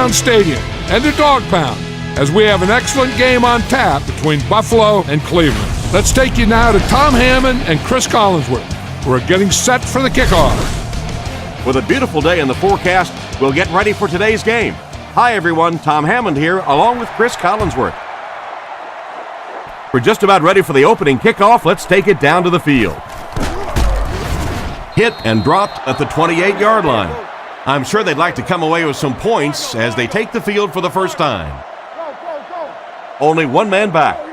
Sound Stadium and the Dog Pound as we have an excellent game on tap between Buffalo and Cleveland. Let's take you now to Tom Hammond and Chris Collinsworth, who are getting set for the kickoff. With a beautiful day in the forecast, we'll get ready for today's game. Hi everyone, Tom Hammond here, along with Chris Collinsworth. We're just about ready for the opening kickoff. Let's take it down to the field. Hit and dropped at the 28-yard line. I'm sure they'd like to come away with some points as they take the field for the first time. Only one man back.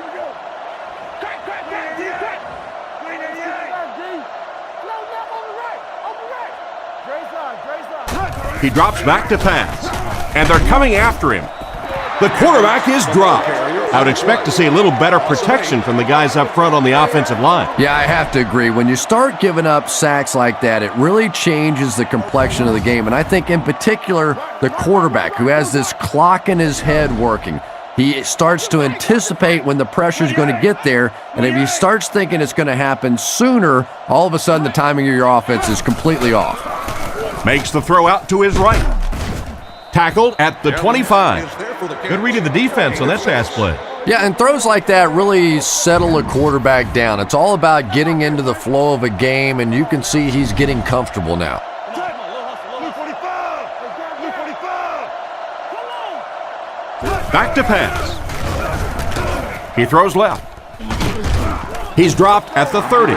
He drops back to pass, and they're coming after him. The quarterback is dropped. I would expect to see a little better protection from the guys up front on the offensive line. Yeah, I have to agree. When you start giving up sacks like that, it really changes the complexion of the game. And I think in particular, the quarterback who has this clock in his head working, he starts to anticipate when the pressure is going to get there. And if he starts thinking it's going to happen sooner, all of a sudden the timing of your offense is completely off. Makes the throw out to his right. Tackled at the 25. Good read of the defense on that pass play. Yeah, and throws like that really settle a quarterback down. It's all about getting into the flow of a game, and you can see he's getting comfortable now. Back to pass. He throws left. He's dropped at the 30.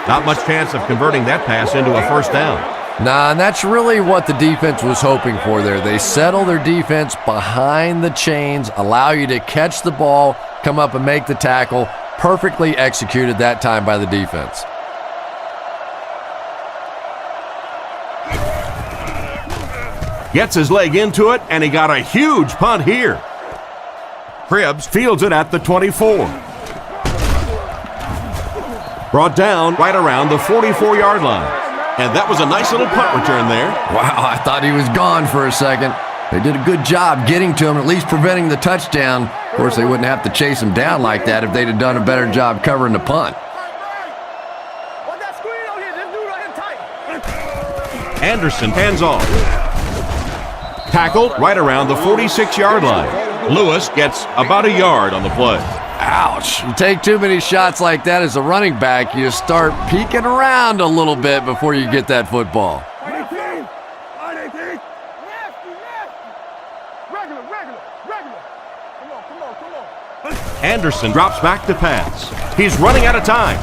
Not much chance of converting that pass into a first down. Nah, and that's really what the defense was hoping for there. They settle their defense behind the chains, allow you to catch the ball, come up and make the tackle. Perfectly executed that time by the defense. Gets his leg into it, and he got a huge punt here. Cribbs fields it at the 24. Brought down right around the 44-yard line. And that was a nice little punt return there. Wow, I thought he was gone for a second. They did a good job getting to him, at least preventing the touchdown. Of course, they wouldn't have to chase him down like that if they'd have done a better job covering the punt. Anderson hands off. Tackled right around the 46-yard line. Lewis gets about a yard on the play. Ouch. You take too many shots like that as a running back, you start peeking around a little bit before you get that football. Anderson drops back to pass. He's running out of time.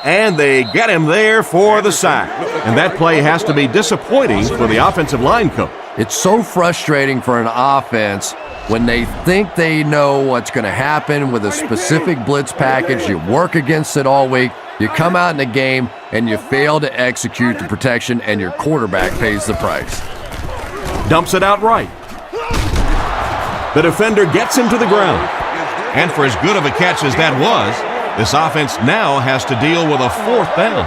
And they get him there for the sack. And that play has to be disappointing for the offensive line coach. It's so frustrating for an offense when they think they know what's going to happen with a specific blitz package. You work against it all week. You come out in the game and you fail to execute the protection, and your quarterback pays the price. Dumps it out right. The defender gets him to the ground. And for as good of a catch as that was, this offense now has to deal with a fourth down.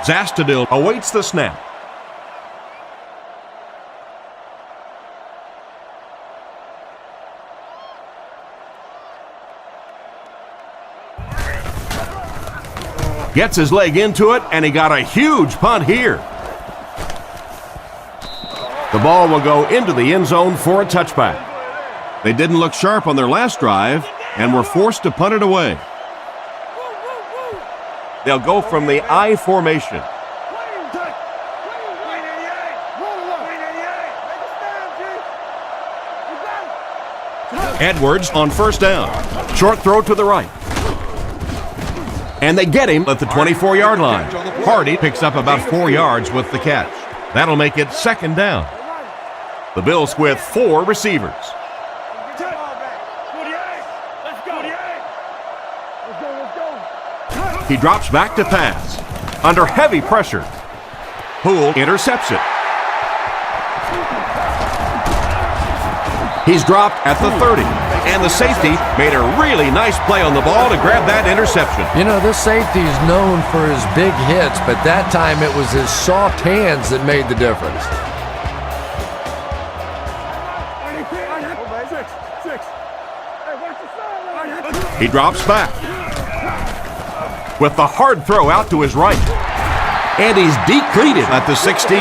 Zastadil awaits the snap. Gets his leg into it, and he got a huge punt here. The ball will go into the end zone for a touchback. They didn't look sharp on their last drive and were forced to punt it away. They'll go from the I formation. Edwards on first down. Short throw to the right. And they get him at the 24-yard line. Hardy picks up about 4 yards with the catch. That'll make it second down. The Bills with 4 receivers. He drops back to pass. Under heavy pressure. Poole intercepts it. He's dropped at the 30. And the safety made a really nice play on the ball to grab that interception. You know, this safety is known for his big hits, but that time it was his soft hands that made the difference. He drops back with the hard throw out to his right. And he's decleated at the 16.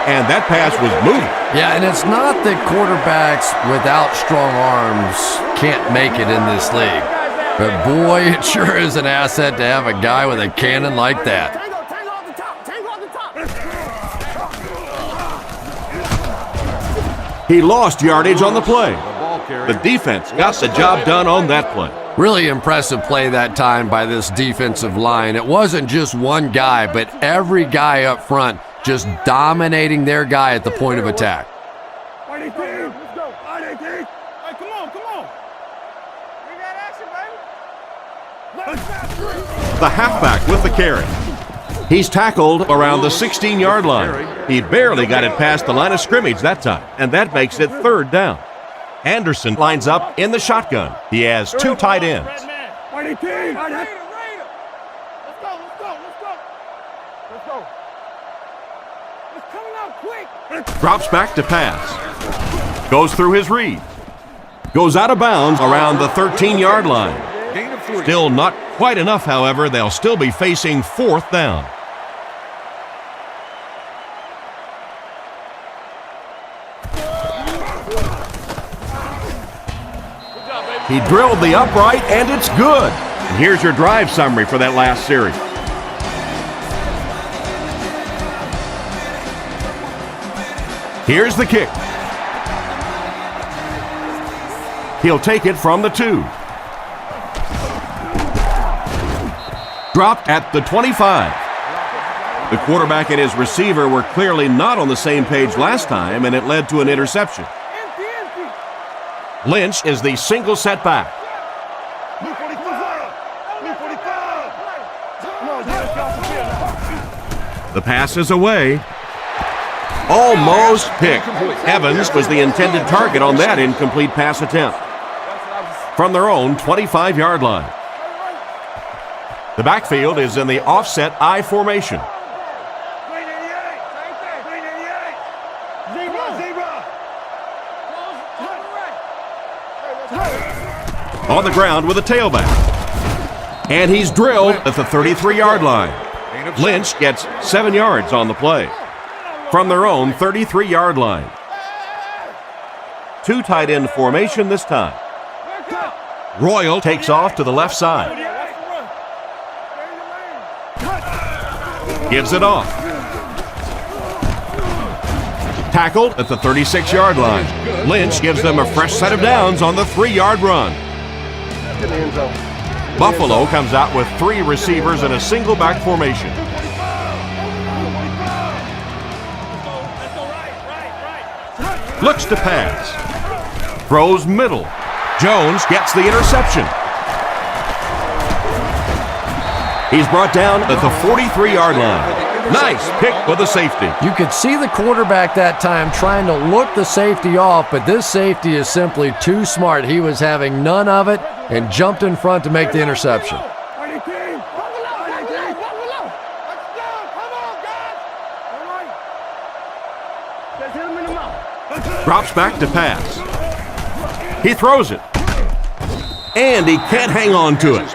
and that pass was moving. Yeah, and it's not that quarterbacks without strong arms can't make it in this league. But boy, it sure is an asset to have a guy with a cannon like that. He lost yardage on the play. The defense got the job done on that play. Really impressive play that time by this defensive line. It wasn't just one guy, but every guy up front just dominating their guy at the point of attack. Let's go. Hey, come on. We got action, baby. The halfback with the carry. He's tackled around the 16-yard line. He barely got it past the line of scrimmage that time, and that makes it 3rd down. Anderson lines up in the shotgun. He has 2 tight ends. Let's go. It's coming out quick. Drops back to pass. Goes through his read. Goes out of bounds around the 13-yard line. Still not quite enough, however. They'll still be facing 4th down. He drilled the upright, and it's good. And here's your drive summary for that last series. Here's the kick. He'll take it from the 2. Dropped at the 25. The quarterback and his receiver were clearly not on the same page last time, and it led to an interception. Lynch is the single setback. The pass is away. Almost picked. Evans was the intended target on that incomplete pass attempt. From their own 25-yard line. The backfield is in the offset I formation. On the ground with a tailback. And he's drilled at the 33-yard line. Lynch gets 7 yards on the play. From their own 33-yard line. 2 tight end formation this time. Royal takes off to the left side. Gives it off. Tackled at the 36-yard line. Lynch gives them a fresh set of downs on the 3-yard run. Buffalo comes out with 3 receivers in a single back formation. Looks to pass. Throws middle. Jones gets the interception. He's brought down at the 43-yard line. Nice pick with the safety. You could see the quarterback that time trying to look the safety off, but this safety is simply too smart. He was having none of it and jumped in front to make the interception. Drops back to pass. He throws it. And he can't hang on to it.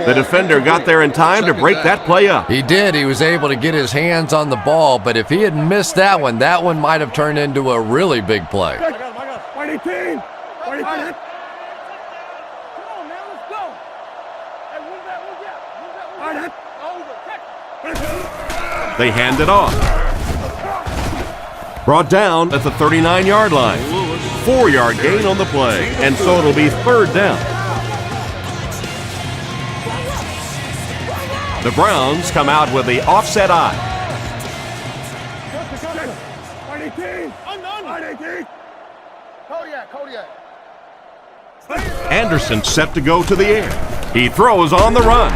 The defender got there in time to break that play up. He did. He was able to get his hands on the ball, but if he had missed that one might have turned into a really big play. They hand it off. Brought down at the 39-yard line. 4-yard gain on the play, and so it'll be 3rd down. The Browns come out with the offset I. Anderson set to go to the air. He throws on the run.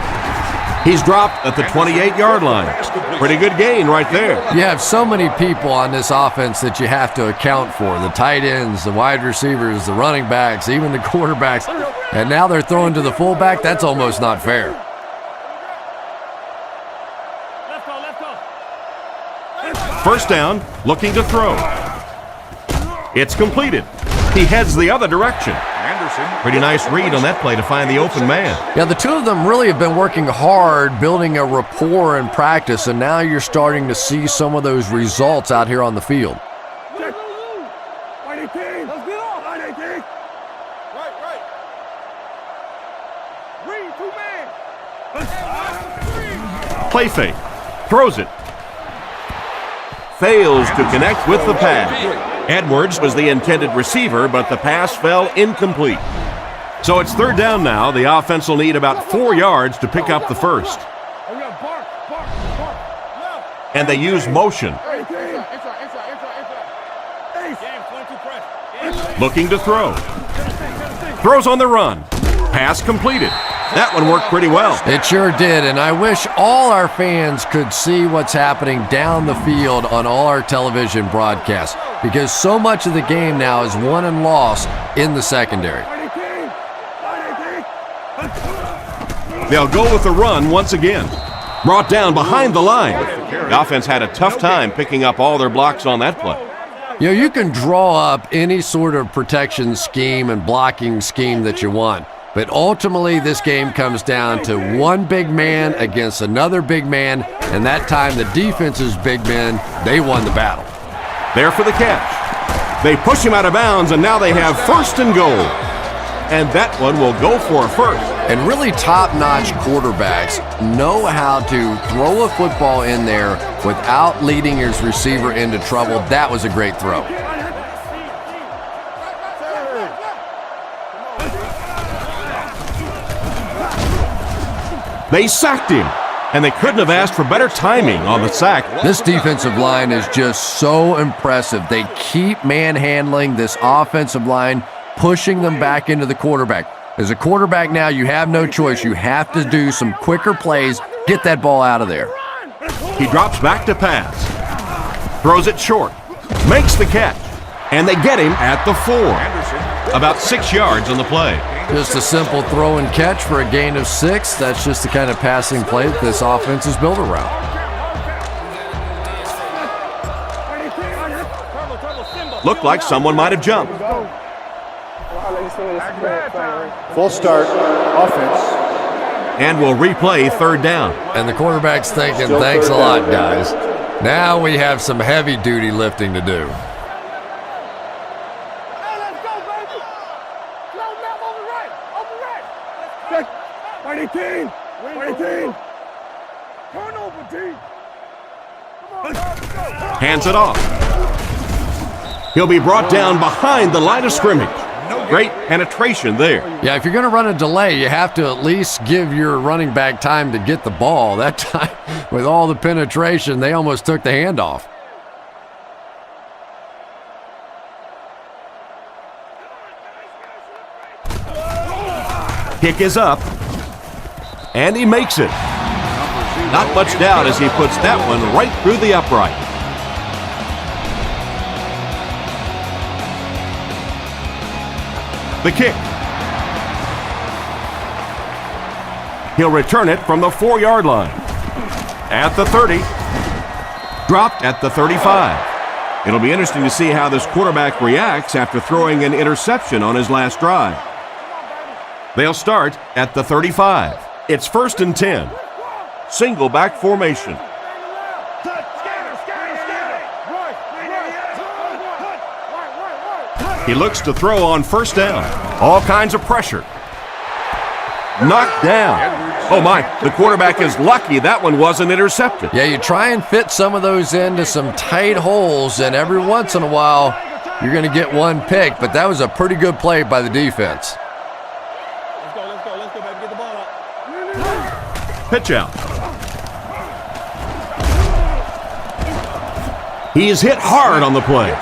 He's dropped at the 28-yard line. Pretty good gain right there. You have so many people on this offense that you have to account for. The tight ends, the wide receivers, the running backs, even the quarterbacks. And now they're throwing to the fullback. That's almost not fair. First down, looking to throw. It's completed. He heads the other direction. Pretty nice read on that play to find the open man. Yeah, the two of them really have been working hard, building a rapport in practice, and now you're starting to see some of those results out here on the field. Play fake. Throws it. Fails to connect with the pass. Edwards was the intended receiver, but the pass fell incomplete. So it's third down now. The offense will need about 4 yards to pick up the first. And they use motion. Looking to throw. Throws on the run. Pass completed. That one worked pretty well. It sure did, and I wish all our fans could see what's happening down the field on all our television broadcasts, because so much of the game now is won and lost in the secondary. They'll go with the run once again. Brought down behind the line. The offense had a tough time picking up all their blocks on that play. You know, you can draw up any sort of protection scheme and blocking scheme that you want, but ultimately this game comes down to one big man against another big man, and that time the defense's big men, they won the battle. There for the catch. They push him out of bounds, and now they have first and goal. And that one will go for a first. And really top-notch quarterbacks know how to throw a football in there without leading his receiver into trouble. That was a great throw. They sacked him, and they couldn't have asked for better timing on the sack. This defensive line is just so impressive. They keep manhandling this offensive line, pushing them back into the quarterback. As a quarterback now, you have no choice. You have to do some quicker plays, get that ball out of there. He drops back to pass. Throws it short. Makes the catch. And they get him at the 4. About 6 yards on the play. Just a simple throw and catch for a gain of 6. That's just the kind of passing play that this offense is built around. Looked like someone might have jumped. Full start, offense. And we'll replay third down. And the quarterback's thinking, thanks a lot, guys. Now we have some heavy-duty lifting to do. Hands it off. He'll be brought down behind the line of scrimmage. Great penetration there. Yeah, if you're going to run a delay, you have to at least give your running back time to get the ball. That time, with all the penetration, they almost took the handoff. Kick is up. And he makes it. Not much doubt as he puts that one right through the upright. The kick. He'll return it from the 4-yard line. At the 30. Dropped at the 35. It'll be interesting to see how this quarterback reacts after throwing an interception on his last drive. They'll start at the 35. It's 1st and 10. Single back formation. He looks to throw on 1st down. All kinds of pressure. Knocked down. Oh my, the quarterback is lucky that one wasn't intercepted. Yeah, you try and fit some of those into some tight holes, and every once in a while, you're going to get one pick, but that was a pretty good play by the defense. Let's go, baby. Get the ball up. Pitch out. He's hit hard on the play.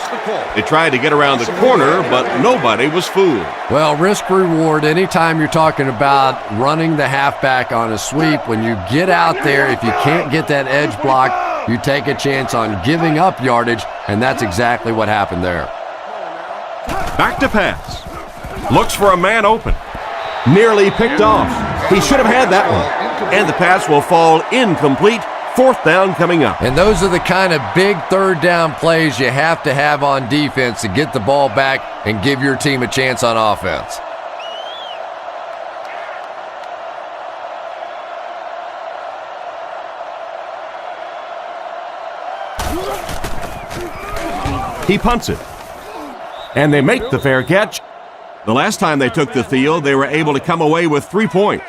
They tried to get around the corner, but nobody was fooled. Well, risk reward, anytime you're talking about running the halfback on a sweep, when you get out there, if you can't get that edge block, you take a chance on giving up yardage, and that's exactly what happened there. Back to pass. Looks for a man open. Nearly picked off. He should have had that one. And the pass will fall incomplete. 4th down coming up. And those are the kind of big third down plays you have to have on defense to get the ball back and give your team a chance on offense. He punts it. And they make the fair catch. The last time they took the field, they were able to come away with 3 points.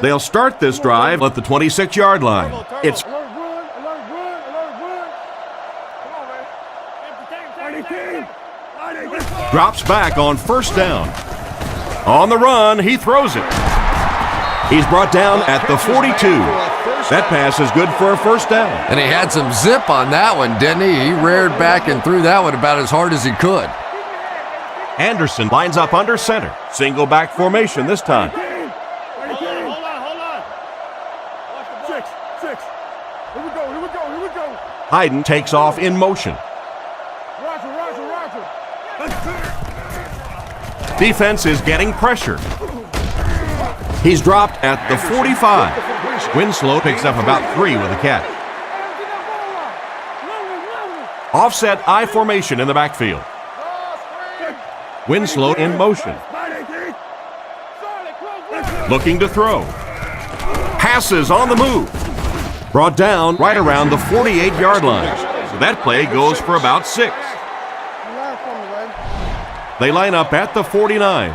They'll start this drive at the 26-yard line. It's drops back on first down. On the run, he throws it. He's brought down at the 42. That pass is good for a first down. And he had some zip on that one, didn't he? He reared back and threw that one about as hard as he could. Anderson lines up under center. Single back formation this time. Hold on. Six. Here we go. Hayden takes off in motion. Roger. Defense is getting pressure. He's dropped at the 45. Winslow picks up about 3 with a catch. Offset I formation in the backfield. Winslow in motion. Looking to throw. Passes on the move. Brought down right around the 48-yard line. So that play goes for about 6. They line up at the 49.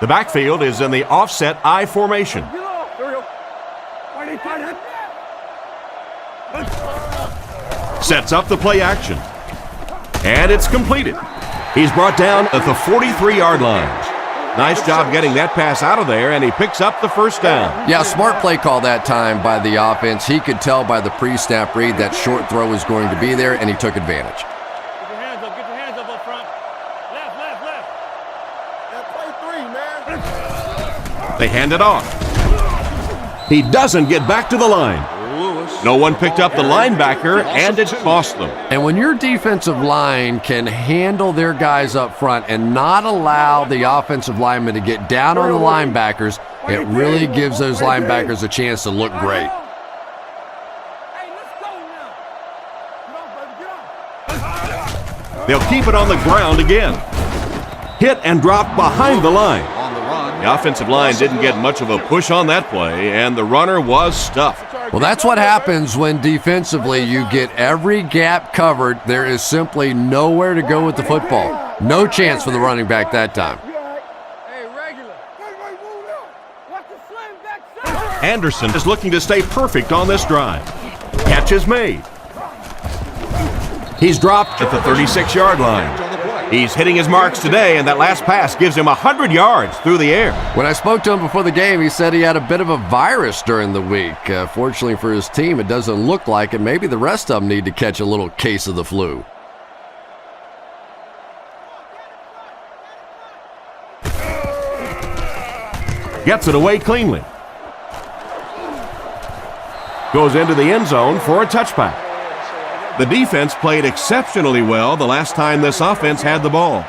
The backfield is in the offset I formation. Sets up the play action. And it's completed. He's brought down at the 43-yard line. Nice job getting that pass out of there, and he picks up the first down. Yeah, smart play call that time by the offense. He could tell by the pre-snap read that short throw was going to be there, and he took advantage. Get your hands up front. Left. Play 3, man. They hand it off. He doesn't get back to the line. No one picked up the linebacker, and it cost them. And when your defensive line can handle their guys up front and not allow the offensive linemen to get down on the linebackers, it really gives those linebackers a chance to look great. They'll keep it on the ground again. Hit and drop behind the line. The offensive line didn't get much of a push on that play, and the runner was stuffed. Well, that's what happens when defensively you get every gap covered. There is simply nowhere to go with the football. No chance for the running back that time. Anderson is looking to stay perfect on this drive. Catch is made. He's dropped at the 36-yard line. He's hitting his marks today, and that last pass gives him 100 yards through the air. When I spoke to him before the game, he said he had a bit of a virus during the week. Fortunately for his team, it doesn't look like it. Maybe the rest of them need to catch a little case of the flu. Gets it away cleanly. Goes into the end zone for a touchback. The defense played exceptionally well the last time this offense had the ball.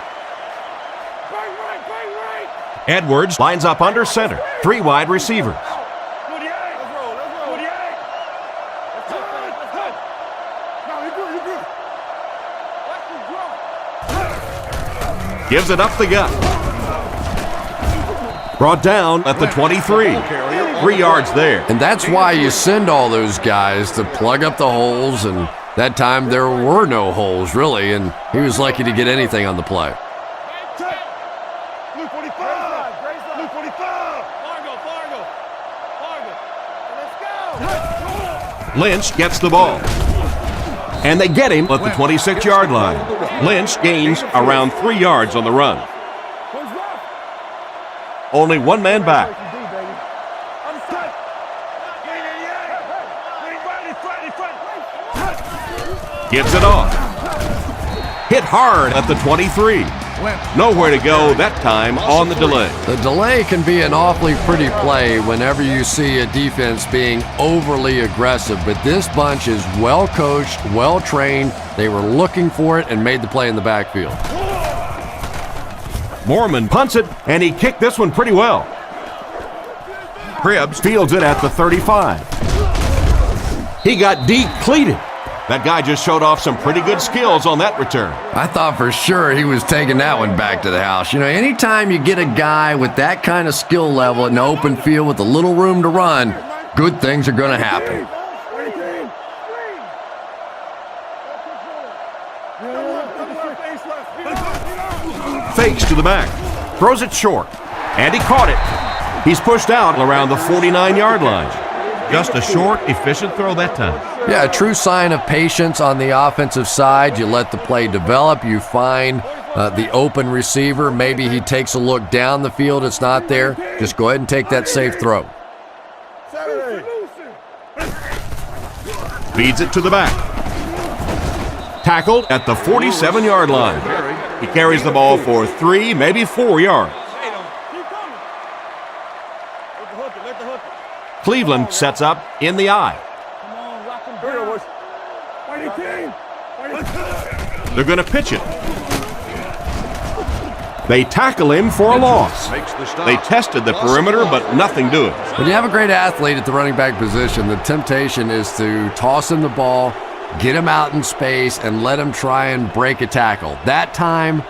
Edwards lines up under center. 3 wide receivers. Gives it up the gut. Brought down at the 23. 3 yards there. And that's why you send all those guys to plug up the holes, and that time there were no holes, really, and he was lucky to get anything on the play. Lynch gets the ball. And they get him at the 26-yard line. Lynch gains around 3 yards on the run. Only one man back. Gives it off. Hit hard at the 23. Nowhere to go that time on the delay. The delay can be an awfully pretty play whenever you see a defense being overly aggressive, but this bunch is well coached, well trained. They were looking for it and made the play in the backfield. Mormon punts it, and he kicked this one pretty well. Cribbs fields it at the 35. He got decleated. That guy just showed off some pretty good skills on that return. I thought for sure he was taking that one back to the house. You know, anytime you get a guy with that kind of skill level in the open field with a little room to run, good things are going to happen. Fakes to the back. Throws it short. And he caught it. He's pushed out around the 49-yard line. Just a short, efficient throw that time. Yeah, a true sign of patience on the offensive side. You let the play develop. You find the open receiver. Maybe he takes a look down the field. It's not there. Just go ahead and take that safe throw. Feeds it to the back. Tackled at the 47-yard line. He carries the ball for 3, maybe 4 yards. Cleveland sets up in the eye. They're going to pitch it. They tackle him for a loss. They tested the perimeter, but nothing doing. When you have a great athlete at the running back position, the temptation is to toss him the ball, get him out in space, and let him try and break a tackle. That time,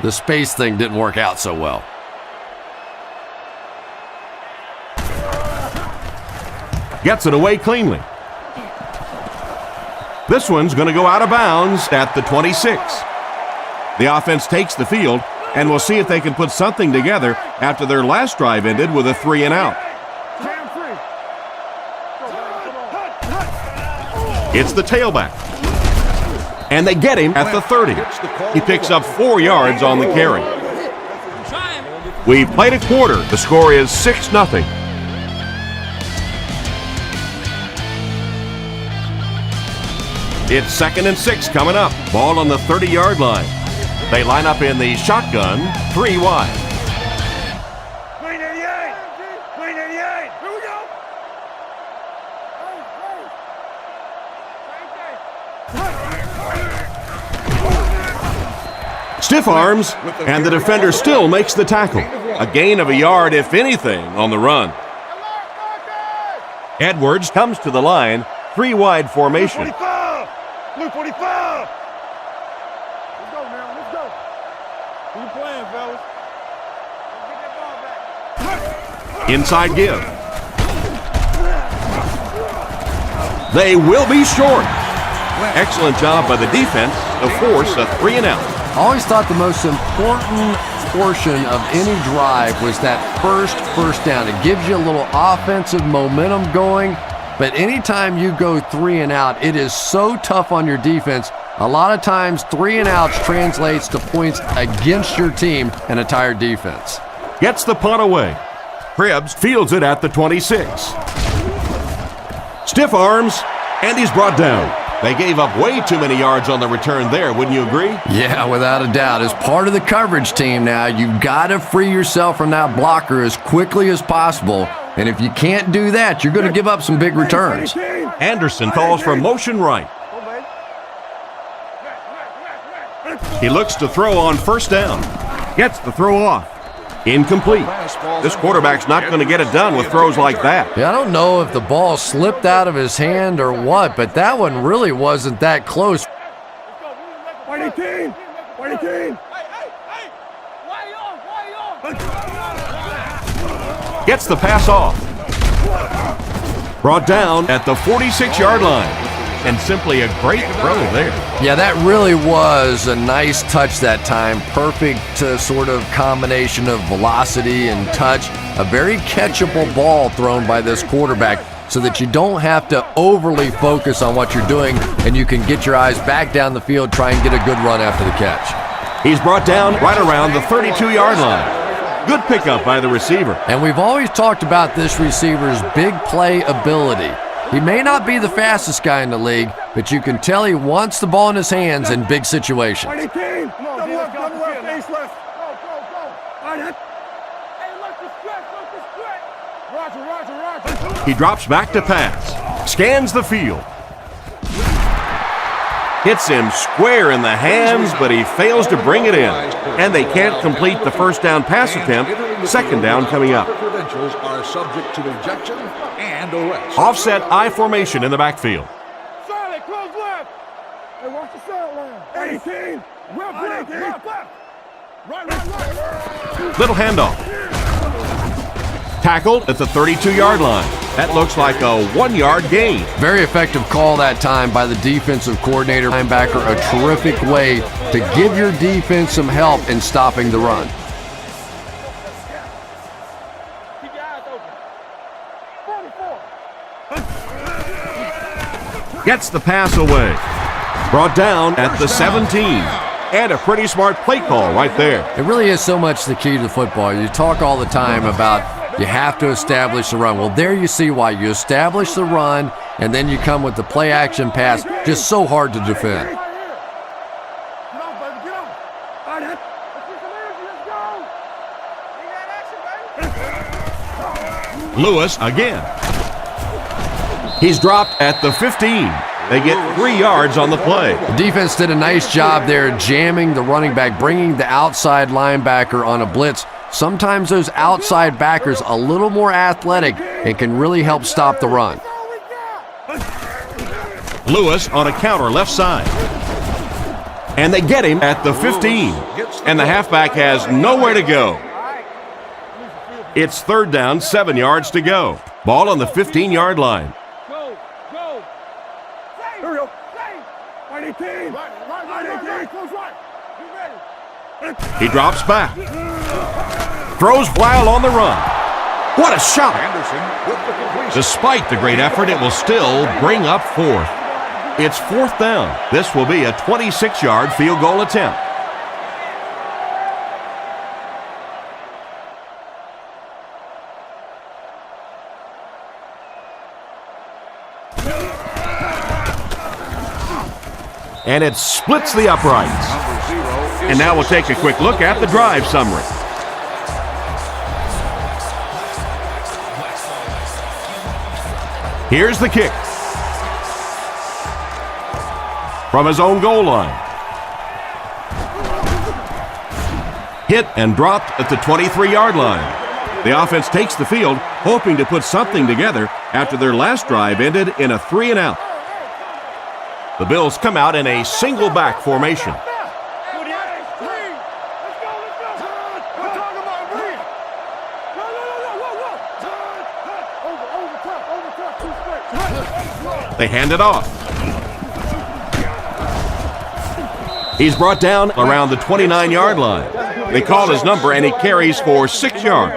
the space thing didn't work out so well. Gets it away cleanly. This one's going to go out of bounds at the 26. The offense takes the field, and we'll see if they can put something together after their last drive ended with a 3-and-out. It's the tailback. And they get him at the 30. He picks up 4 yards on the carry. We played a quarter. The score is 6-0. It's 2nd and 6 coming up. Ball on the 30-yard line. They line up in the shotgun, 3 wide. Green 88! Green 88! Here we go! Stiff arms, and the defender still makes the tackle. A gain of a yard, if anything, on the run. Edwards comes to the line, 3 wide formation. Blue 45! Let's go, man. Let's go. Who playing, fellas? Get that ball back. Inside give. They will be short. Excellent job by the defense to force a 3-and-out. I always thought the most important portion of any drive was that first down. It gives you a little offensive momentum going. But anytime you go 3-and-out, it is so tough on your defense. A lot of times, 3-and-outs translates to points against your team and a tired defense. Gets the punt away. Krebs fields it at the 26. Stiff arms, and he's brought down. They gave up way too many yards on the return there, wouldn't you agree? Yeah, without a doubt. As part of the coverage team now, you've got to free yourself from that blocker as quickly as possible. And if you can't do that, you're going to give up some big returns. Anderson calls for motion right. He looks to throw on 1st down. Gets the throw off. Incomplete. This quarterback's not going to get it done with throws like that. Yeah, I don't know if the ball slipped out of his hand or what, but that one really wasn't that close. White 18! White 18! Gets the pass off. Brought down at the 46-yard line. And simply a great throw there. Yeah, that really was a nice touch that time. Perfect sort of combination of velocity and touch. A very catchable ball thrown by this quarterback so that you don't have to overly focus on what you're doing and you can get your eyes back down the field, try and get a good run after the catch. He's brought down right around the 32-yard line. Good pickup by the receiver. And we've always talked about this receiver's big play ability. He may not be the fastest guy in the league, but you can tell he wants the ball in his hands in big situations. White 18! Double left, face left. Go. Hey, look the stretch. Roger. He drops back to pass. Scans the field. Hits him square in the hands, but he fails to bring it in. And they can't complete the 1st down pass attempt. 2nd down coming up. Credentials are subject to ejection and arrest. Offset I formation in the backfield. Solid, close left. Hey, watch the sideline. 18. Left. Right. Little handoff. Tackled at the 32-yard line. That looks like a 1-yard gain. Very effective call that time by the defensive coordinator. Linebacker, a terrific way to give your defense some help in stopping the run. Keep your eyes open. Gets the pass away. Brought down at the 17. And a pretty smart play call right there. It really is so much the key to football. You talk all the time about you have to establish the run. Well, there you see why. You establish the run, and then you come with the play-action pass. Just so hard to defend. Get on, baby, get on. All right, let's get some energy, let's go. Lewis again. He's dropped at the 15. They get 3 yards on the play. The defense did a nice job there jamming the running back, bringing the outside linebacker on a blitz. Sometimes those outside backers a little more athletic and can really help stop the run. Lewis on a counter left side. And they get him at the 15. And the halfback has nowhere to go. It's 3rd down, 7 yards to go. Ball on the 15-yard line. Go, go. Here we go. Right 18. Right 18. Close right. You ready? He drops back. Throws while on the run. What a shot! Anderson with the completion. Despite the great effort, it will still bring up 4th. It's 4th down. This will be a 26-yard field goal attempt. And it splits the uprights. And now we'll take a quick look at the drive summary. Here's the kick. From his own goal line. Hit and dropped at the 23-yard line. The offense takes the field, hoping to put something together after their last drive ended in a 3-and-out. The Bills come out in a single back formation. They hand it off. He's brought down around the 29-yard line. They call his number and he carries for 6 yards.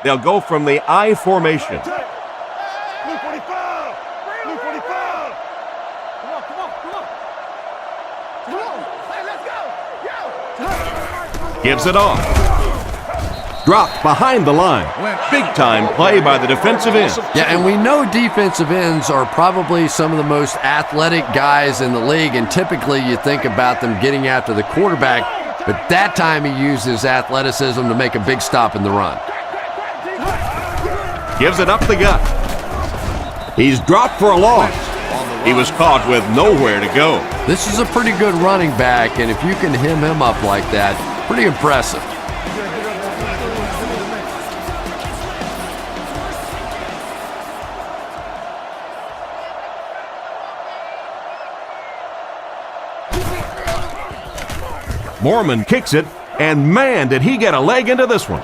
They'll go from the I formation. Gives it off. Dropped behind the line. Big-time play by the defensive end. Yeah, and we know defensive ends are probably some of the most athletic guys in the league, and typically you think about them getting after the quarterback, but that time he used his athleticism to make a big stop in the run. Gives it up the gut. He's dropped for a loss. He was caught with nowhere to go. This is a pretty good running back, and if you can hem him up like that, pretty impressive. Mormon kicks it, and man, did he get a leg into this one.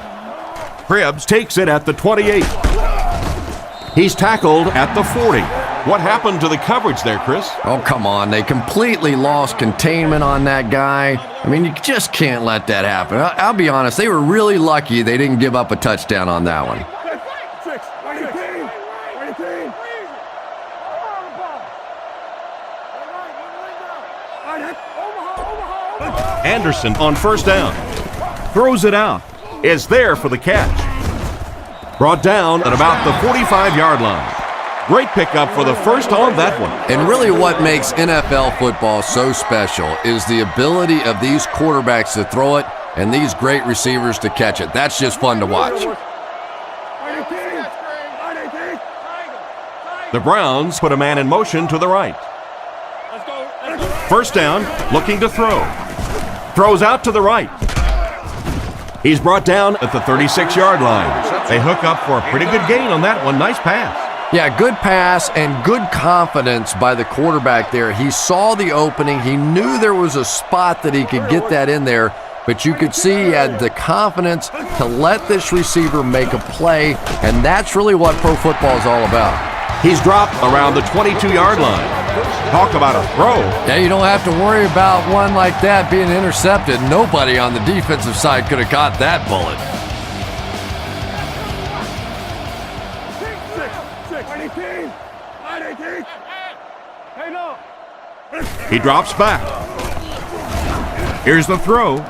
Cribbs takes it at the 28. He's tackled at the 40. What happened to the coverage there, Chris? Oh, come on. They completely lost containment on that guy. I mean, you just can't let that happen. I'll be honest, they were really lucky they didn't give up a touchdown on that one. Anderson on first down. Throws it out. Is there for the catch. Brought down at about the 45-yard line. Great pickup for the first on that one. And really what makes NFL football so special is the ability of these quarterbacks to throw it and these great receivers to catch it. That's just fun to watch. The Browns put a man in motion to the right. First down, looking to throw. Throws out to the right. He's brought down at the 36-yard line. They hook up for a pretty good gain on that one. Nice pass. Yeah, good pass and good confidence by the quarterback there. He saw the opening. He knew there was a spot that he could get that in there, but you could see he had the confidence to let this receiver make a play, and that's really what pro football is all about. He's dropped around the 22-yard line. Talk about a throw. Yeah, you don't have to worry about one like that being intercepted. Nobody on the defensive side could have caught that bullet. He drops back. Here's the throw.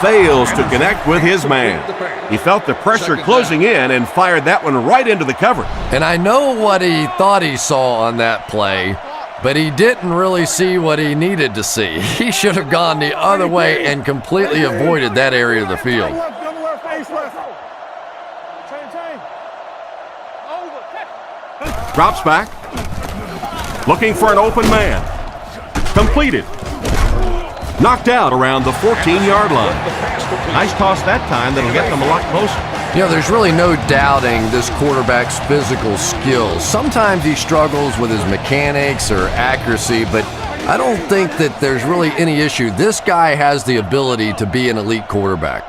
Fails to connect with his man. He felt the pressure closing in and fired that one right into the cover. And I know what he thought he saw on that play, but he didn't really see what he needed to see. He should have gone the other way and completely avoided that area of the field. Drops back. Looking for an open man. Completed. Knocked out around the 14-yard line. Nice toss that time that'll get them a lot closer. You know, there's really no doubting this quarterback's physical skills. Sometimes he struggles with his mechanics or accuracy, but I don't think that there's really any issue. This guy has the ability to be an elite quarterback.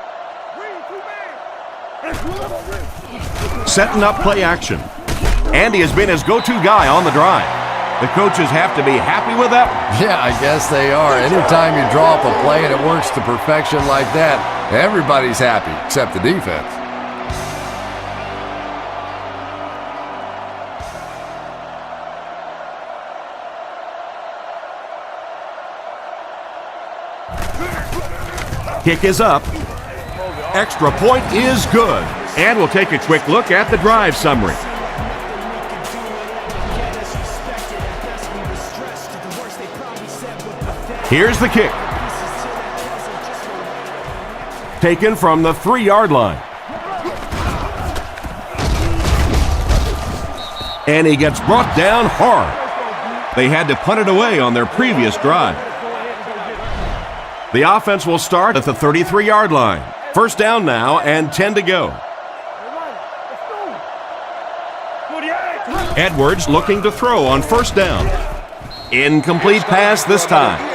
Setting up play action. Andy has been his go-to guy on the drive. The coaches have to be happy with that one. Yeah, I guess they are. Anytime you draw up a play and it works to perfection like that, everybody's happy except the defense. Kick is up. Extra point is good. And we'll take a quick look at the drive summary. Here's the kick. Taken from the 3-yard line. And he gets brought down hard. They had to punt it away on their previous drive. The offense will start at the 33-yard line. First down now and 10 to go. Edwards looking to throw on first down. Incomplete pass this time.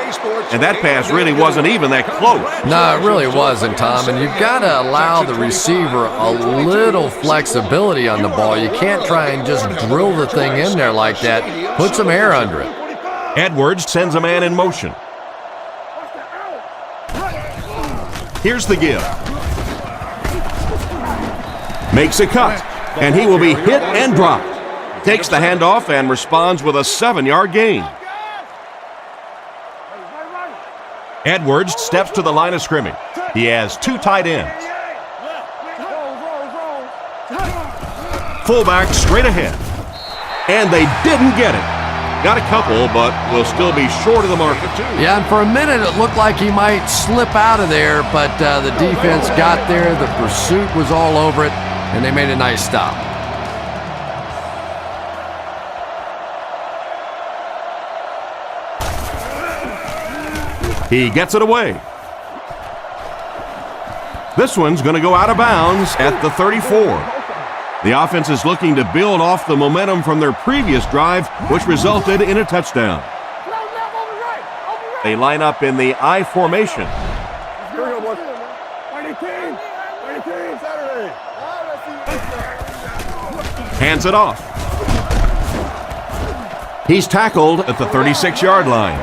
And that pass really wasn't even that close. No, it really wasn't, Tom. And you've got to allow the receiver a little flexibility on the ball. You can't try and just drill the thing in there like that. Put some air under it. Edwards sends a man in motion. Here's the give. Makes a cut. And he will be hit and dropped. Takes the handoff and responds with a 7-yard gain. Edwards steps to the line of scrimmage. He has 2 tight ends. Fullback straight ahead. And they didn't get it. Got a couple, but will still be short of the mark. Yeah, and for a minute it looked like he might slip out of there, but the defense got there. The pursuit was all over it, and they made a nice stop. He gets it away. This one's going to go out of bounds at the 34. The offense is looking to build off the momentum from their previous drive, which resulted in a touchdown. They line up in the I formation. Hands it off. He's tackled at the 36-yard line.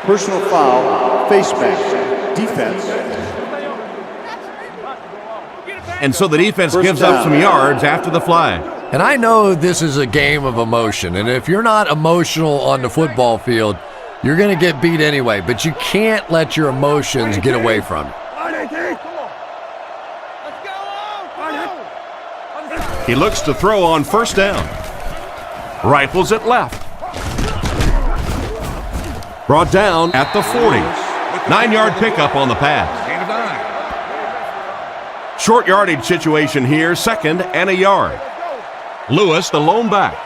Personal foul, face mask, defense. And so the defense gives up some yards after the flag. And I know this is a game of emotion, and if you're not emotional on the football field, you're going to get beat anyway, but you can't let your emotions get away from you. He looks to throw on first down. Rifles it left. Brought down at the 40. 9-yard pickup on the pass. Short yardage situation here, 2nd and a yard. Lewis, the lone back.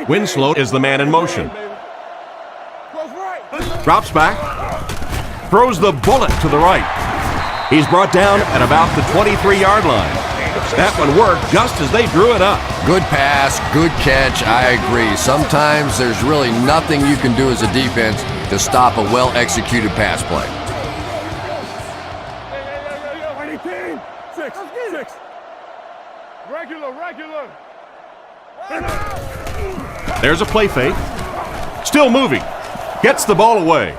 Winslow is the man in motion. Drops back. Throws the bullet to the right. He's brought down at about the 23-yard line. That one worked just as they drew it up. Good pass, good catch, I agree. Sometimes there's really nothing you can do as a defense to stop a well-executed pass play. Six. Regular. There's a play fake. Still moving. Gets the ball away.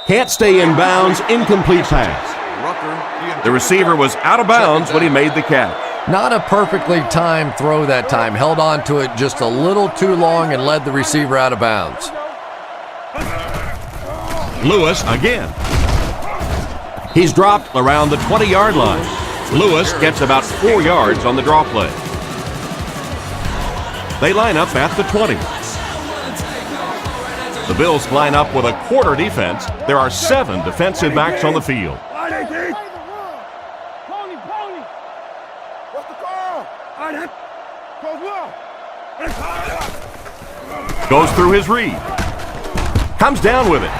Can't stay in bounds. Incomplete pass. The receiver was out of bounds when he made the catch. Not a perfectly timed throw that time. Held on to it just a little too long and led the receiver out of bounds. Lewis again. He's dropped around the 20-yard line. Lewis gets about 4 yards on the draw play. They line up at the 20. The Bills line up with a quarter defense. There are 7 defensive backs on the field. What's the call? Goes through his read. Comes down with it.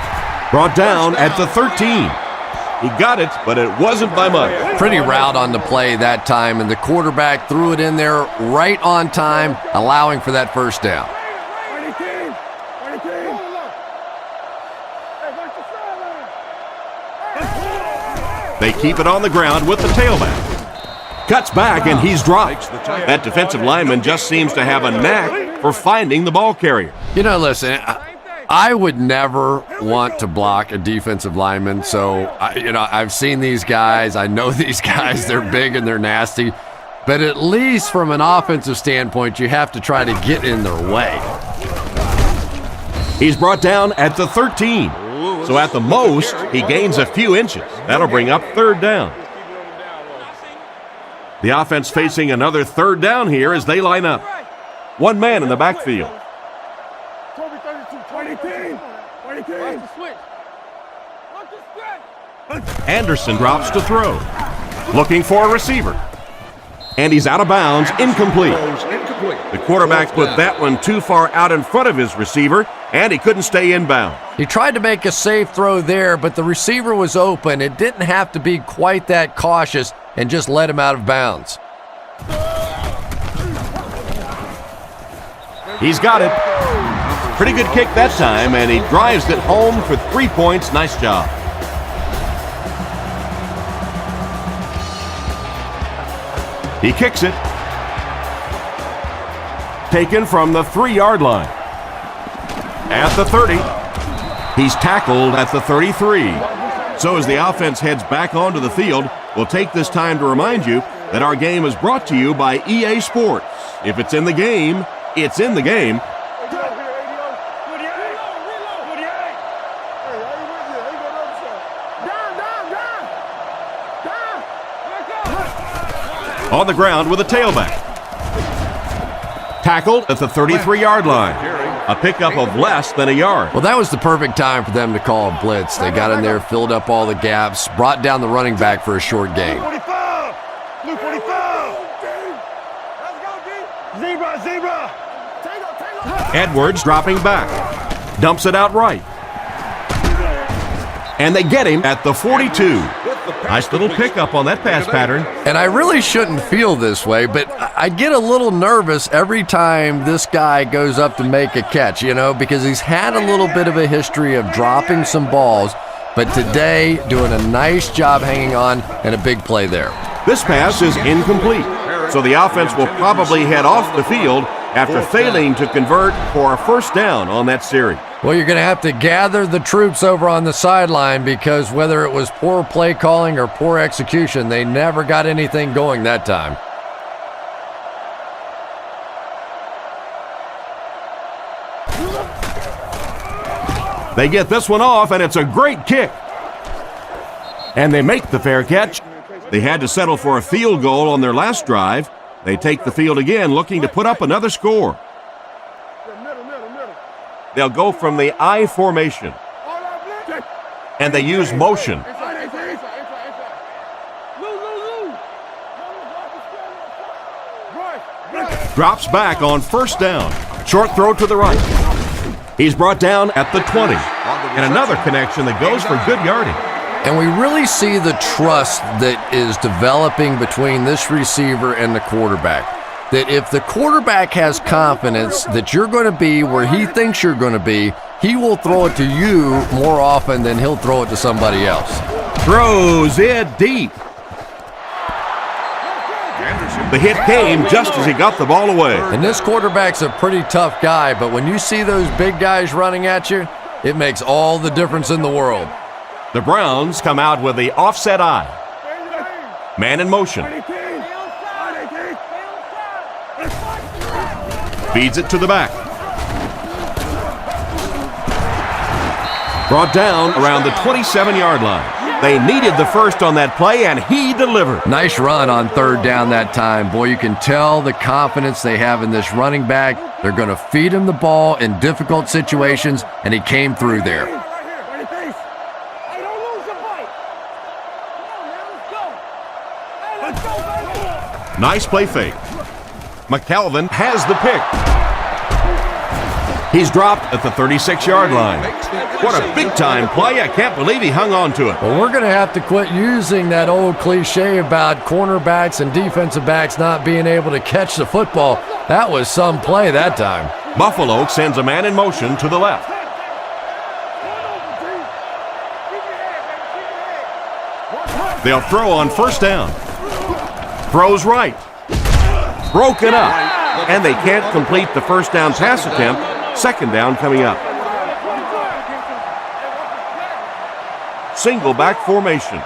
Brought down at the 13. He got it, but it wasn't by much. Pretty route on the play that time, and the quarterback threw it in there right on time, allowing for that first down. They keep it on the ground with the tailback. Cuts back, and he's dropped. That defensive lineman just seems to have a knack for finding the ball carrier. You know, listen, I would never want to block a defensive lineman, so, I've seen these guys. I know these guys. They're big and they're nasty. But at least from an offensive standpoint, you have to try to get in their way. He's brought down at the 13. So at the most, he gains a few inches. That'll bring up third down. The offense facing another third down here as they line up. One man in the backfield. Anderson drops to throw. Looking for a receiver. And he's out of bounds, incomplete. The quarterback put that one too far out in front of his receiver, and he couldn't stay in bounds. He tried to make a safe throw there, but the receiver was open. It didn't have to be quite that cautious and just let him out of bounds. He's got it. Pretty good kick that time, and he drives it home for 3 points. Nice job. He kicks it. Taken from the 3-yard line. At the 30. He's tackled at the 33. So as the offense heads back onto the field, we'll take this time to remind you that our game is brought to you by EA Sports. If it's in the game, it's in the game. On the ground with a tailback. Tackled at the 33-yard line. A pickup of less than a yard. Well, that was the perfect time for them to call a blitz. They got in there, filled up all the gaps, brought down the running back for a short gain. Blue 45. Zebra. Edwards dropping back. Dumps it out right. And they get him at the 42. Nice little pickup on that pass pattern. And I really shouldn't feel this way, but I get a little nervous every time this guy goes up to make a catch, because he's had a little bit of a history of dropping some balls, but today doing a nice job hanging on and a big play there. This pass is incomplete, so the offense will probably head off the field after failing to convert for a first down on that series. Well, you're going to have to gather the troops over on the sideline because whether it was poor play calling or poor execution, they never got anything going that time. They get this one off, and it's a great kick. And they make the fair catch. They had to settle for a field goal on their last drive. They take the field again, looking to put up another score. They'll go from the I formation, and they use motion. Drops back on first down. Short throw to the right. He's brought down at the 20. And another connection that goes for good yardage. And we really see the trust that is developing between this receiver and the quarterback. That if the quarterback has confidence that you're going to be where he thinks you're going to be, he will throw it to you more often than he'll throw it to somebody else. Throws it deep. The hit came just as he got the ball away. And this quarterback's a pretty tough guy, but when you see those big guys running at you, it makes all the difference in the world. The Browns come out with the offset eye. Man in motion. Feeds it to the back. Brought down around the 27-yard line. They needed the first on that play, and he delivered. Nice run on third down that time. Boy, you can tell the confidence they have in this running back. They're going to feed him the ball in difficult situations, and he came through there. Nice play fake. McKelvin has the pick. He's dropped at the 36-yard line. What a big-time play. I can't believe he hung on to it. Well, we're going to have to quit using that old cliche about cornerbacks and defensive backs not being able to catch the football. That was some play that time. Buffalo sends a man in motion to the left. They'll throw on first down. Throws right. Broken up. And they can't complete the first down pass attempt. Second down coming up. Single back formation.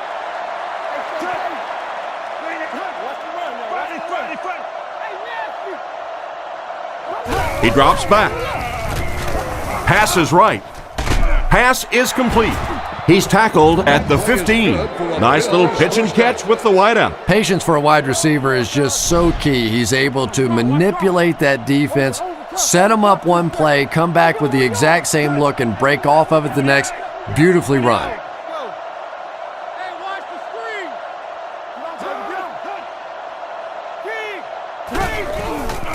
He drops back. Pass is right. Pass is complete. He's tackled at the 15. Nice little pitch and catch with the wideout. Patience for a wide receiver is just so key. He's able to manipulate that defense, set them up one play, come back with the exact same look, and break off of it the next. Beautifully run.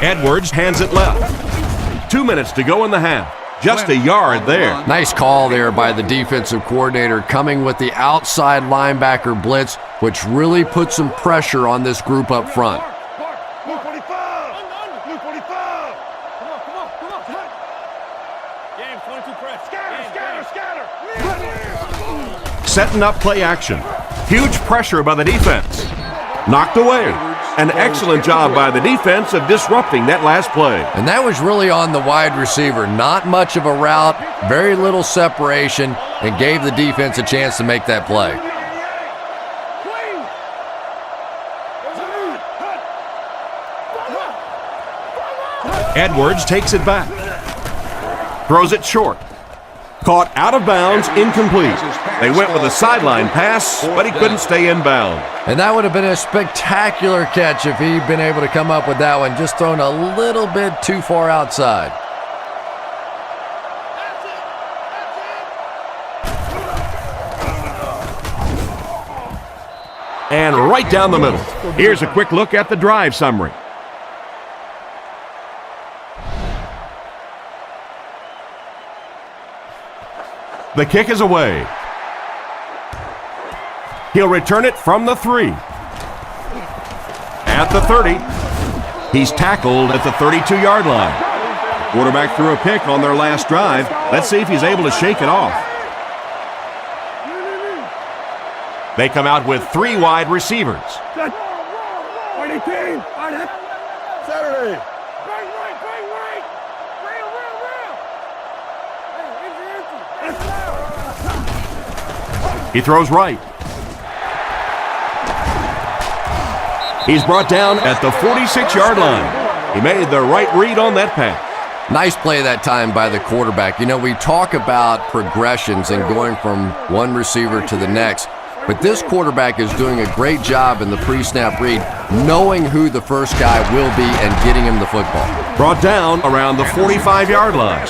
Edwards hands it left. 2 minutes to go in the half. Just a yard there. Nice call there by the defensive coordinator, coming with the outside linebacker blitz, which really put some pressure on this group up front. Setting up play action. Huge pressure by the defense. Knocked away. An excellent job by the defense of disrupting that last play. And that was really on the wide receiver. Not much of a route, very little separation, and gave the defense a chance to make that play. Edwards takes it back. Throws it short. Caught out of bounds, incomplete. They went with a sideline pass, but he couldn't stay in bounds. And that would have been a spectacular catch if he'd been able to come up with that one, just thrown a little bit too far outside. And right down the middle. Here's a quick look at the drive summary. The kick is away. He'll return it from the 3. At the 30. He's tackled at the 32-yard line. Quarterback threw a pick on their last drive. Let's see if he's able to shake it off. They come out with 3 wide receivers. Saturday. He throws right. He's brought down at the 46-yard line. He made the right read on that pass. Nice play that time by the quarterback. You know, we talk about progressions and going from one receiver to the next, but this quarterback is doing a great job in the pre-snap read, knowing who the first guy will be and getting him the football. Brought down around the 45-yard line.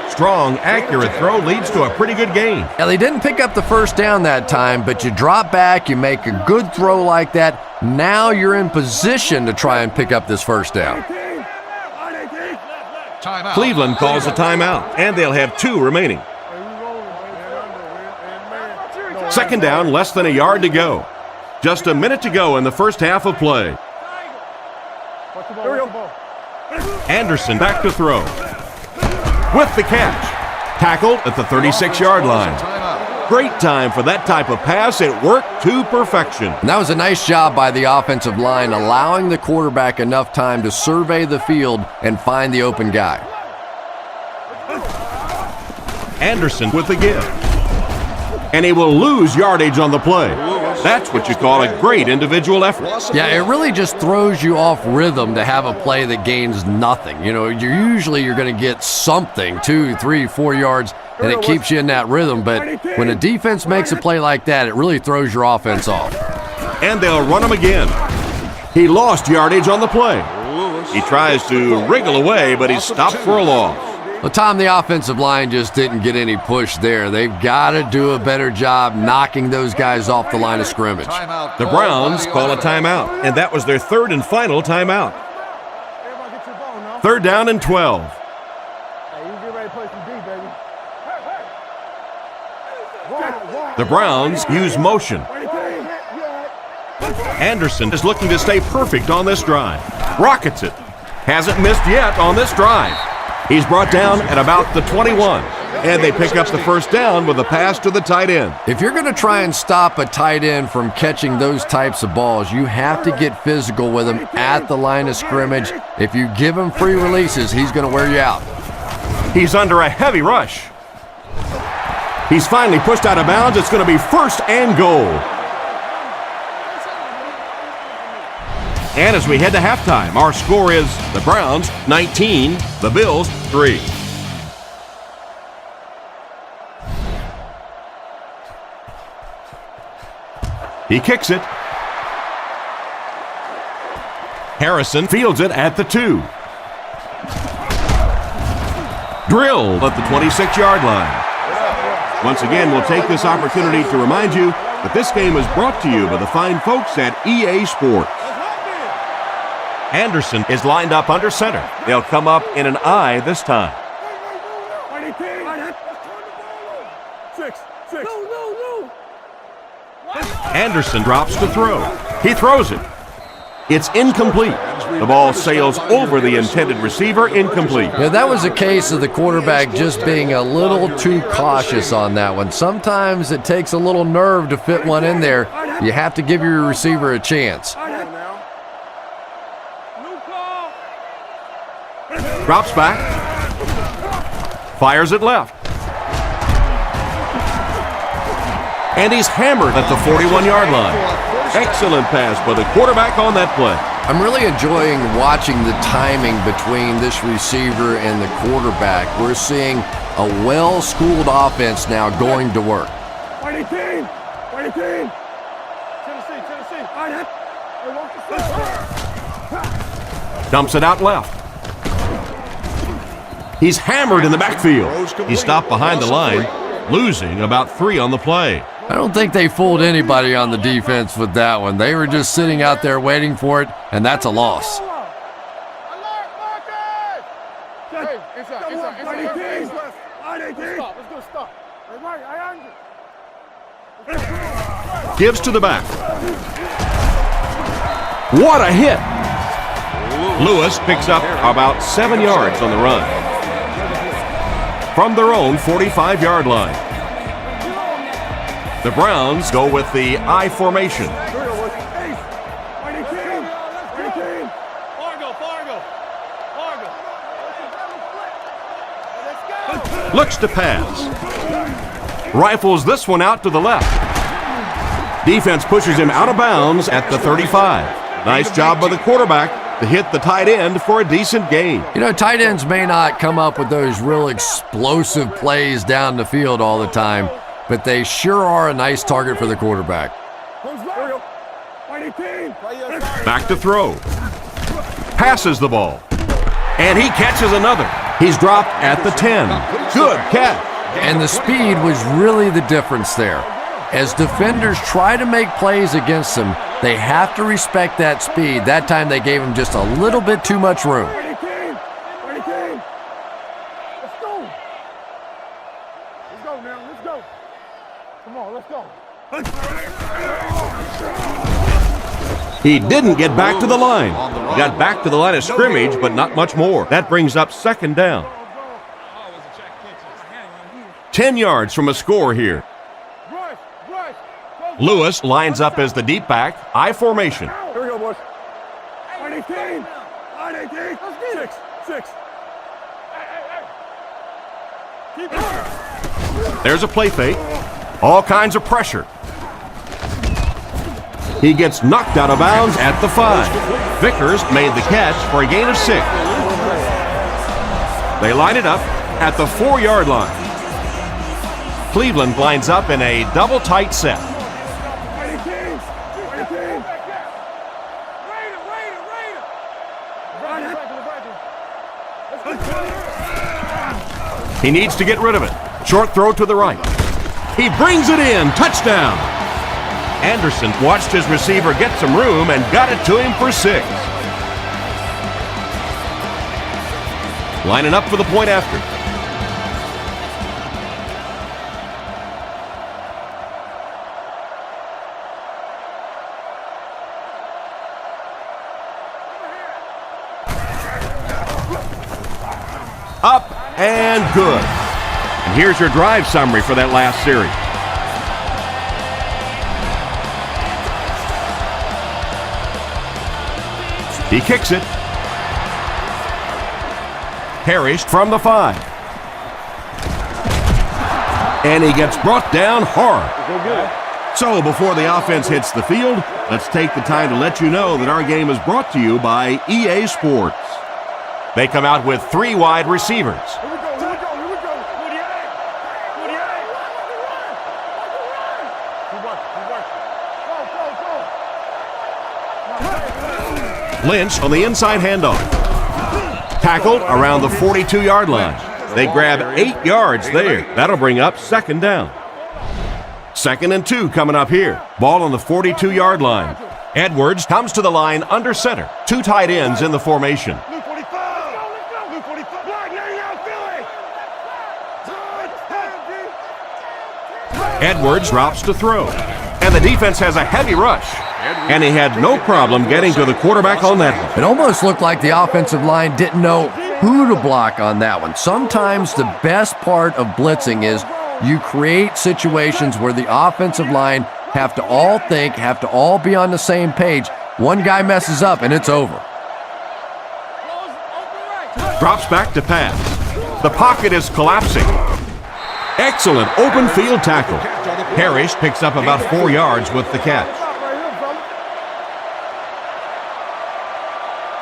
Strong, accurate throw leads to a pretty good gain. Now, they didn't pick up the first down that time, but you drop back, you make a good throw like that. Now you're in position to try and pick up this first down. Cleveland calls a timeout, and they'll have 2 remaining. Second down, less than a yard to go. Just a minute to go in the first half of play. Anderson back to throw. With the catch. Tackled at the 36-yard line. Great time for that type of pass. It worked to perfection. And that was a nice job by the offensive line, allowing the quarterback enough time to survey the field and find the open guy. Anderson with the give. And he will lose yardage on the play. That's what you call a great individual effort. Yeah, it really just throws you off rhythm to have a play that gains nothing. You know, you're going to get something, 2, 3, 4 yards, and it keeps you in that rhythm. But when a defense makes a play like that, it really throws your offense off. And they'll run him again. He lost yardage on the play. He tries to wriggle away, but he's stopped for a loss. Well, Tom, the offensive line just didn't get any push there. They've got to do a better job knocking those guys off the line of scrimmage. The Browns call a timeout, and that was their third and final timeout. 3rd down and 12. The Browns use motion. Anderson is looking to stay perfect on this drive. Rockets it. Hasn't missed yet on this drive. He's brought down at about the 21, and they pick up the first down with a pass to the tight end. If you're going to try and stop a tight end from catching those types of balls, you have to get physical with him at the line of scrimmage. If you give him free releases, he's going to wear you out. He's under a heavy rush. He's finally pushed out of bounds. It's going to be 1st and goal. And as we head to halftime, our score is the Browns 19, the Bills 3. He kicks it. Harrison fields it at the 2. Drilled at the 26-yard line. Once again, we'll take this opportunity to remind you that this game is brought to you by the fine folks at EA Sports. Anderson is lined up under center. They'll come up in an I this time. Anderson drops to throw. He throws it. It's incomplete. The ball sails over the intended receiver, incomplete. Yeah, that was a case of the quarterback just being a little too cautious on that one. Sometimes it takes a little nerve to fit one in there. You have to give your receiver a chance. Drops back. Fires it left. And he's hammered at the 41-yard line. Excellent pass by the quarterback on that play. I'm really enjoying watching the timing between this receiver and the quarterback. We're seeing a well-schooled offense now going to work. Tennessee. Dumps it out left. He's hammered in the backfield. He stopped behind the line, losing about 3 on the play. I don't think they fooled anybody on the defense with that one. They were just sitting out there waiting for it, and that's a loss. Gives to the back. What a hit! Lewis picks up about 7 yards on the run. From their own 45-yard line. The Browns go with the I formation. Looks to pass. Rifles this one out to the left. Defense pushes him out of bounds at the 35. Nice job by the quarterback to hit the tight end for a decent gain. You know, tight ends may not come up with those real explosive plays down the field all the time, but they sure are a nice target for the quarterback. Back to throw. Passes the ball. And he catches another. He's dropped at the 10. Good catch. And the speed was really the difference there. As defenders try to make plays against them, they have to respect that speed. That time they gave him just a little bit too much room. Let's go. Let's go now. Let's go. Come on, let's go. He didn't get back to the line. He got back to the line of scrimmage, but not much more. That brings up 2nd down. 10 yards from a score here. Rush, rush. Lewis lines up as the deep back, I formation. Here we go, boys. 18. 18. 6. 6. Keep it. There's a play fake. All kinds of pressure. He gets knocked out of bounds at the 5. Vickers made the catch for a gain of 6. They line it up at the 4-yard line. Cleveland lines up in a double tight set. He needs to get rid of it. Short throw to the right. He brings it in. Touchdown. Anderson watched his receiver get some room and got it to him for 6. Lining up for the point after. Up and good. And here's your drive summary for that last series. He kicks it. Parrish from the 5. And he gets brought down hard. So before the offense hits the field, let's take the time to let you know that our game is brought to you by EA Sports. They come out with 3 wide receivers. Here we go, here we go, here we go. 48. 48. Go, go, go. Lynch on the inside handoff. Tackled around the 42-yard line. They grab 8 yards there. That'll bring up 2nd down. 2nd and 2 coming up here. Ball on the 42-yard line. Edwards comes to the line under center. 2 tight ends in the formation. Edwards drops to throw. And the defense has a heavy rush. And he had no problem getting to the quarterback on that one. It almost looked like the offensive line didn't know who to block on that one. Sometimes the best part of blitzing is you create situations where the offensive line have to all think, have to all be on the same page. One guy messes up and it's over. Drops back to pass. The pocket is collapsing. Excellent open field tackle. Parrish picks up about 4 yards with the catch.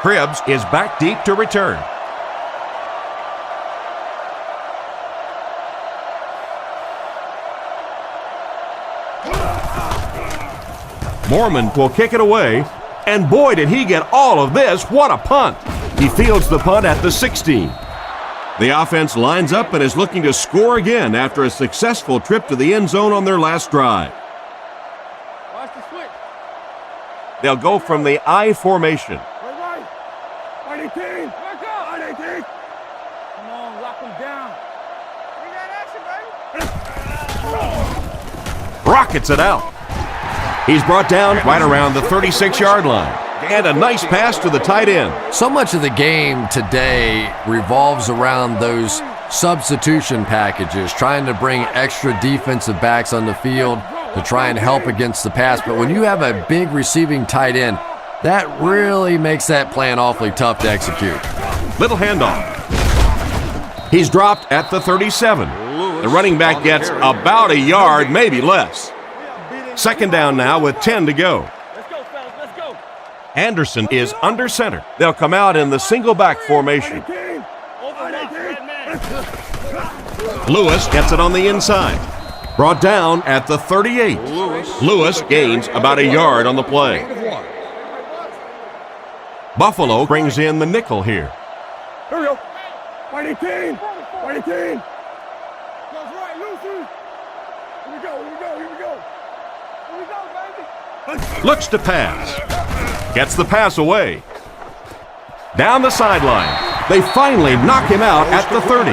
Cribbs is back deep to return. Mormon will kick it away. And boy, did he get all of this. What a punt. He fields the punt at the 16. The offense lines up and is looking to score again after a successful trip to the end zone on their last drive. Watch the switch. They'll go from the I formation. Right. 18. Back up. 18. Come on, lock him down. We got action, baby. Rockets it out. He's brought down right around the 36-yard line. And a nice pass to the tight end. So much of the game today revolves around those substitution packages, trying to bring extra defensive backs on the field to try and help against the pass. But when you have a big receiving tight end, that really makes that plan awfully tough to execute. Little handoff. He's dropped at the 37. The running back gets about a yard, maybe less. 2nd down now with 10 to go. Anderson is under center. They'll come out in the single back formation. Lewis gets it on the inside. Brought down at the 38. Lewis gains about a yard on the play. Buffalo brings in the nickel here. Here we go. 18. 18. Goes right, Lucy. Here we go, here we go, here we go. Here we go, baby. Looks to pass. Gets the pass away. Down the sideline. They finally knock him out at the 30.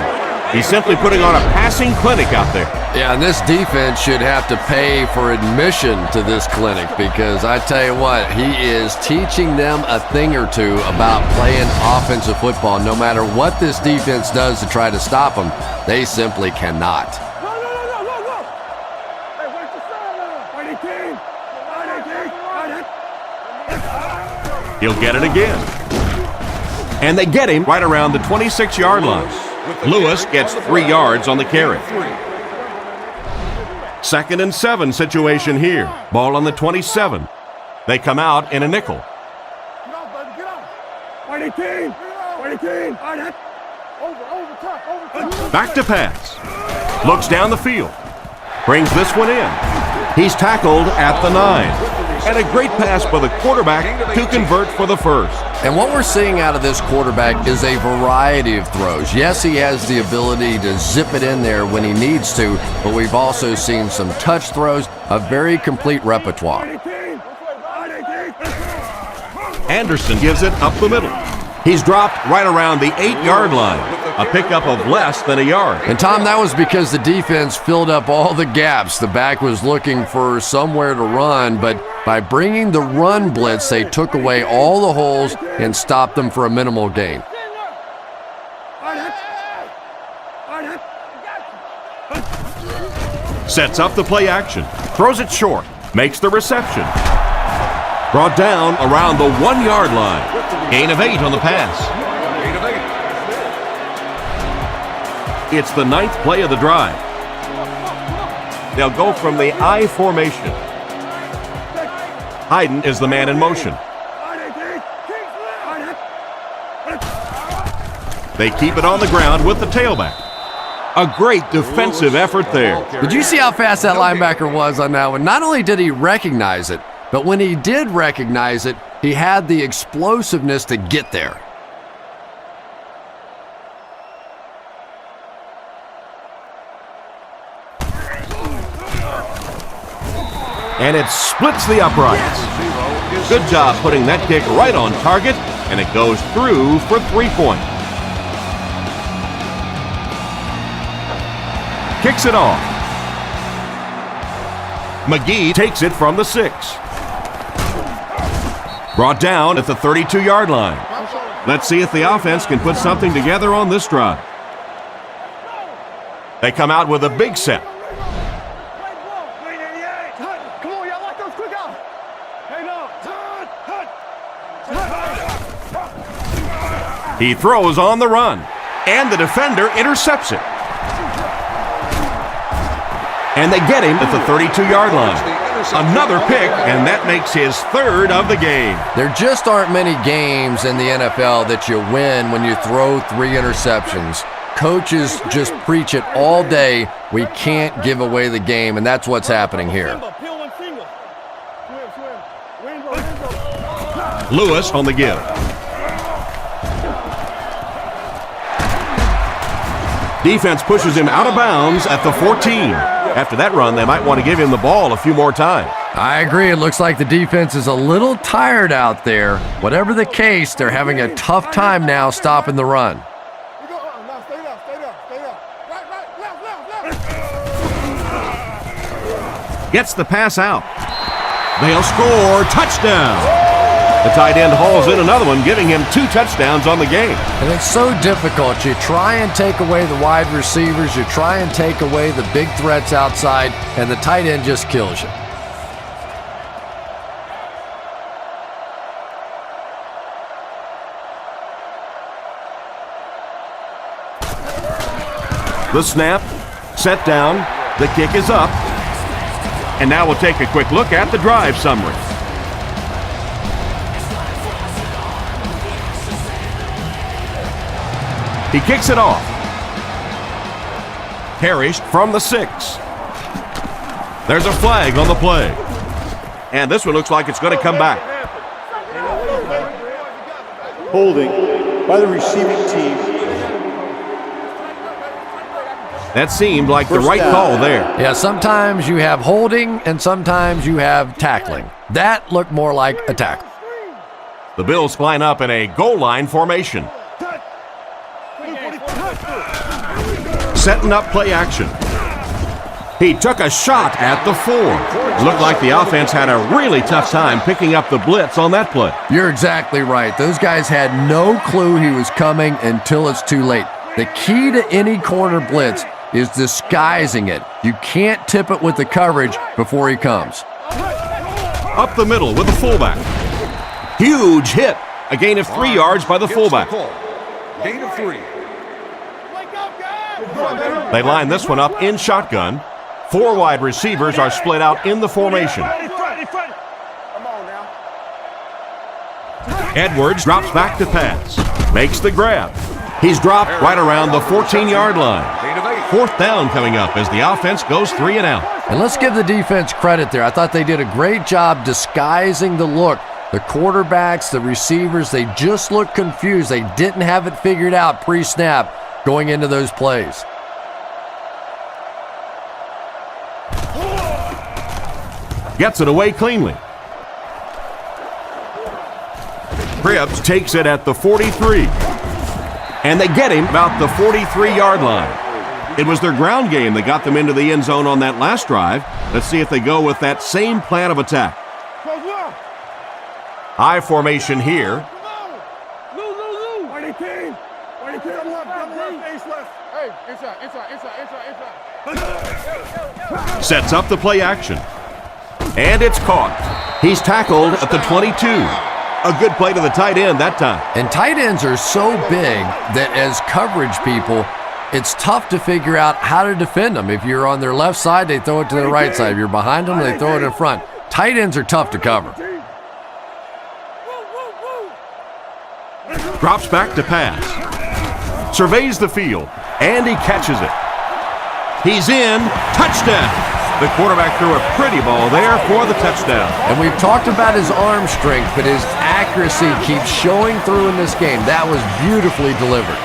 He's simply putting on a passing clinic out there. Yeah, and this defense should have to pay for admission to this clinic because I tell you what, he is teaching them a thing or two about playing offensive football. No matter what this defense does to try to stop them, they simply cannot. He'll get it again. And they get him right around the 26-yard line. Lewis gets 3 yards on the carry. 2nd and 7 situation here. Ball on the 27. They come out in a nickel. Get off, baby, get off. White 18. White 18. All right, over top. Back to pass. Looks down the field. Brings this one in. He's tackled at the 9. And a great pass by the quarterback to convert for the first. And what we're seeing out of this quarterback is a variety of throws. Yes, he has the ability to zip it in there when he needs to, but we've also seen some touch throws, a very complete repertoire. Anderson gives it up the middle. He's dropped right around the 8-yard line, a pickup of less than a yard. And Tom, that was because the defense filled up all the gaps. The back was looking for somewhere to run, but by bringing the run blitz, they took away all the holes and stopped them for a minimal gain. Sets up the play action, throws it short, makes the reception. Brought down around the 1-yard line. Gain of 8 on the pass. It's the 9th play of the drive. They'll go from the I formation. Hayden is the man in motion. They keep it on the ground with the tailback. A great defensive effort there. Did you see how fast that linebacker was on that one? Not only did he recognize it, but when he did recognize it, he had the explosiveness to get there. And it splits the uprights. Good job putting that kick right on target, and it goes through for 3 points. Kicks it off. McGee takes it from the 6. Brought down at the 32-yard line. Let's see if the offense can put something together on this drive. They come out with a big set. He throws on the run, and the defender intercepts it. And they get him at the 32-yard line. Another pick, and that makes his 3rd of the game. There just aren't many games in the NFL that you win when you throw 3 interceptions. Coaches just preach it all day. We can't give away the game, and that's what's happening here. Lewis on the give. Defense pushes him out of bounds at the 14. After that run, they might want to give him the ball a few more times. I agree. It looks like the defense is a little tired out there. Whatever the case, they're having a tough time now stopping the run. Gets the pass out. They'll score. Touchdown. The tight end hauls in another one, giving him 2 touchdowns on the game. And it's so difficult. You try and take away the wide receivers. You try and take away the big threats outside, and the tight end just kills you. The snap, set down, the kick is up. And now we'll take a quick look at the drive summary. He kicks it off. Parrish from the 6. There's a flag on the play. And this one looks like it's going to come back. Holding by the receiving team. That seemed like the right call there. Yeah, sometimes you have holding and sometimes you have tackling. That looked more like a tackle. The Bills line up in a goal line formation. Setting up play action. He took a shot at the 4. Looked like the offense had a really tough time picking up the blitz on that play. You're exactly right. Those guys had no clue he was coming until it's too late. The key to any corner blitz is disguising it. You can't tip it with the coverage before he comes. Up the middle with the fullback. Huge hit. A gain of 3 yards by the fullback. Gain of 3. They line this one up in shotgun. 4 wide receivers are split out in the formation. Edwards drops back to pass. Makes the grab. He's dropped right around the 14-yard line. 4th down coming up as the offense goes 3 and out. And let's give the defense credit there. I thought they did a great job disguising the look. The quarterbacks, the receivers, they just looked confused. They didn't have it figured out pre-snap going into those plays. Gets it away cleanly. Cribbs takes it at the 43. And they get him about the 43-yard line. It was their ground game that got them into the end zone on that last drive. Let's see if they go with that same plan of attack. High formation here. Sets up the play action. And it's caught. He's tackled at the 22. A good play to the tight end that time. And tight ends are so big that as coverage people, it's tough to figure out how to defend them. If you're on their left side, they throw it to the right side. If you're behind them, they throw it in front. Tight ends are tough to cover. Drops back to pass. Surveys the field, and he catches it. He's in. Touchdown. The quarterback threw a pretty ball there for the touchdown. And we've talked about his arm strength, but his accuracy keeps showing through in this game. That was beautifully delivered.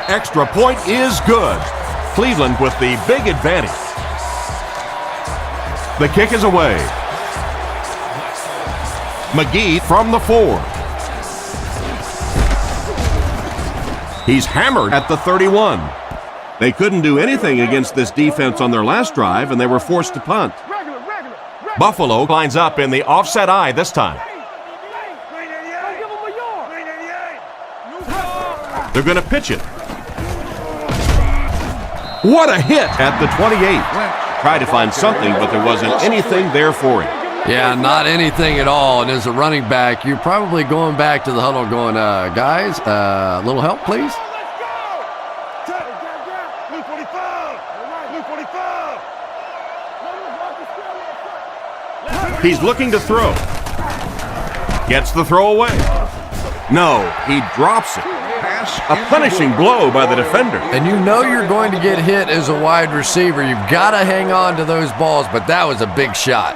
Extra point is good. Cleveland with the big advantage. The kick is away. McGee from the 4. He's hammered at the 31. They couldn't do anything against this defense on their last drive, and they were forced to punt. Buffalo lines up in the offset eye this time. They're going to pitch it. What a hit at the 28. Tried to find something, but there wasn't anything there for him. Yeah, not anything at all. And as a running back, you're probably going back to the huddle going, guys, a little help, please? He's looking to throw. Gets the throw away. No, he drops it. A punishing blow by the defender. And you know you're going to get hit as a wide receiver. You've got to hang on to those balls, but that was a big shot.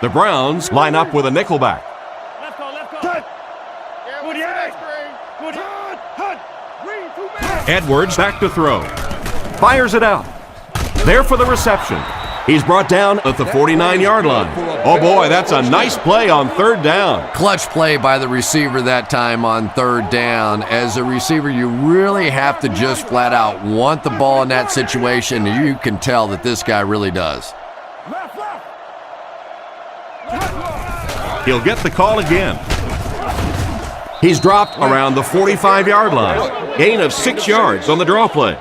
The Browns line up with a nickelback. Edwards back to throw. Fires it out. There for the reception. He's brought down at the 49-yard line. Oh boy, that's a nice play on 3rd down. Clutch play by the receiver that time on 3rd down. As a receiver, you really have to just flat out want the ball in that situation. You can tell that this guy really does. He'll get the call again. He's dropped around the 45-yard line. Gain of 6 yards on the draw play.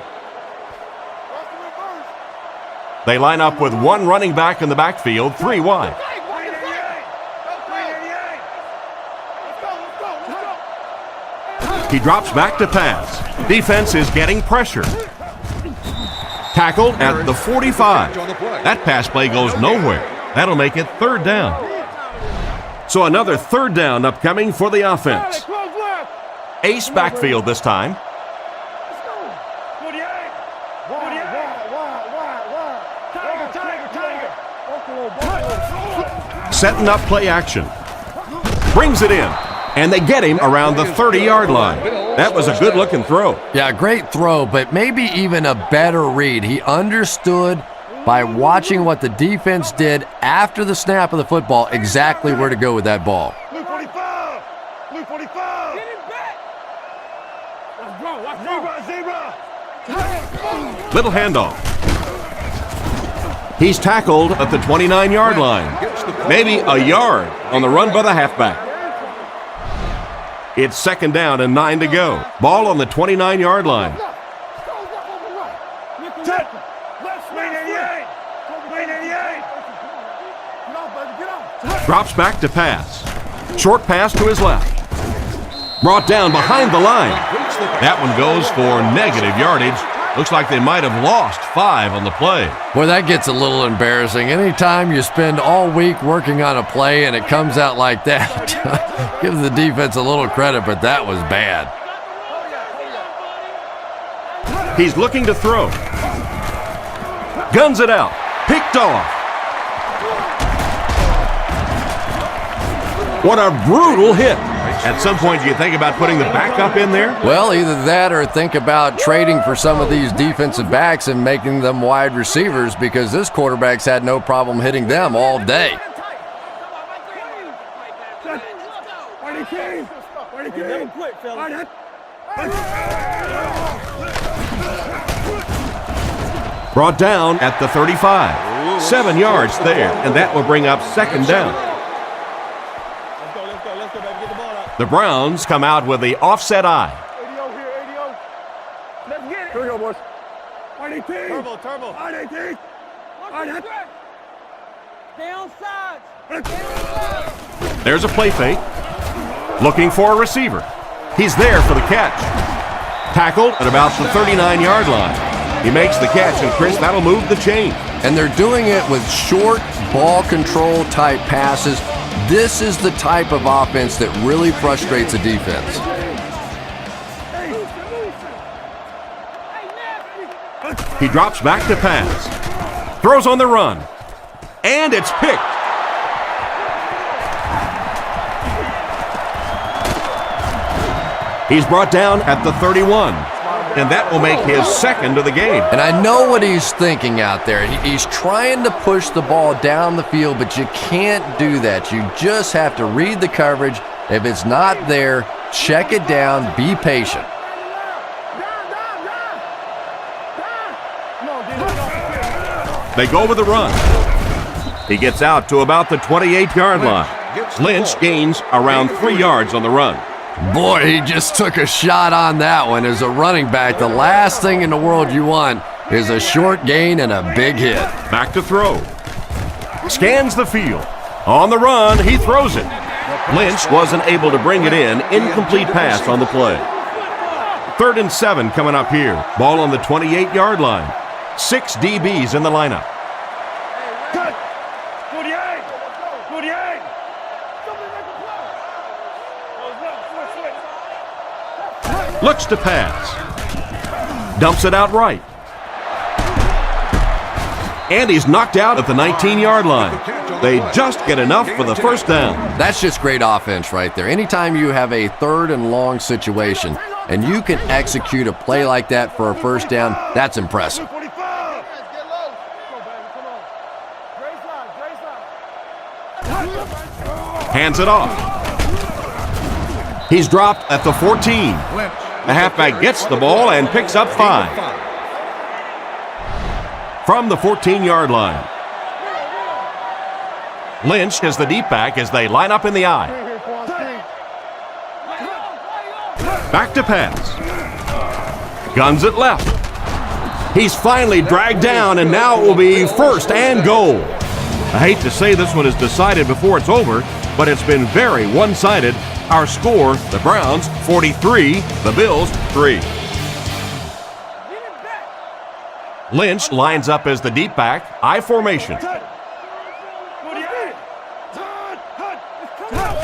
They line up with 1 running back in the backfield, 3 wide. He drops back to pass. Defense is getting pressure. Tackled at the 45. That pass play goes nowhere. That'll make it 3rd down. So another 3rd down upcoming for the offense. Ace backfield this time. Setting up play action. Brings it in. And they get him around the 30-yard line. That was a good-looking throw. Yeah, great throw, but maybe even a better read. He understood by watching what the defense did after the snap of the football exactly where to go with that ball. Blue 45! Blue 45! Get him back! Let's go! Watch zebra! Little handoff. He's tackled at the 29-yard line. Maybe a yard on the run by the halfback. It's second down and 9 to go. Ball on the 29-yard line. Drops back to pass. Short pass to his left. Brought down behind the line. That one goes for negative yardage. Looks like they might have lost 5 on the play. Boy, that gets a little embarrassing. Anytime you spend all week working on a play and it comes out like that, give the defense a little credit, but that was bad. He's looking to throw. Guns it out. Picked off. What a brutal hit. At some point, do you think about putting the backup in there? Well, either that or think about trading for some of these defensive backs and making them wide receivers, because this quarterback's had no problem hitting them all day. Brought down at the 35. 7 yards there, and that will bring up second down. The Browns come out with the offset eye. ADO here, ADO. Let's get it. Here we go, boys. R18. Turbo. R18. Stay on sides. There's a play fake. Looking for a receiver. He's there for the catch. Tackled at about the 39-yard line. He makes the catch, and Chris, that'll move the chain. And they're doing it with short ball control type passes. This is the type of offense that really frustrates a defense. He drops back to pass. Throws on the run. And it's picked. He's brought down at the 31. And that will make his second of the game. And I know what he's thinking out there. He's trying to push the ball down the field, but you can't do that. You just have to read the coverage. If it's not there, check it down, be patient. They go with the run. He gets out to about the 28-yard line. Lynch gains around 3 yards on the run. Boy, he just took a shot on that one. As a running back, the last thing in the world you want is a short gain and a big hit. Back to throw. Scans the field. On the run, he throws it. Lynch wasn't able to bring it in. Incomplete pass on the play. 3rd and 7 coming up here. Ball on the 28-yard line. 6 DBs in the lineup. Looks to pass. Dumps it out right. And he's knocked out at the 19-yard line. They just get enough for the first down. That's just great offense right there. Anytime you have a 3rd and long situation and you can execute a play like that for a first down, that's impressive. Hands it off. He's dropped at the 14. The halfback gets the ball and picks up 5. From the 14-yard line. Lynch is the deep back as they line up in the eye. Back to pass. Guns it left. He's finally dragged down, and now it will be 1st and goal. I hate to say this one is decided before it's over, but it's been very one-sided. Our score, the Browns 43, the Bills 3. Lynch lines up as the deep back, I formation.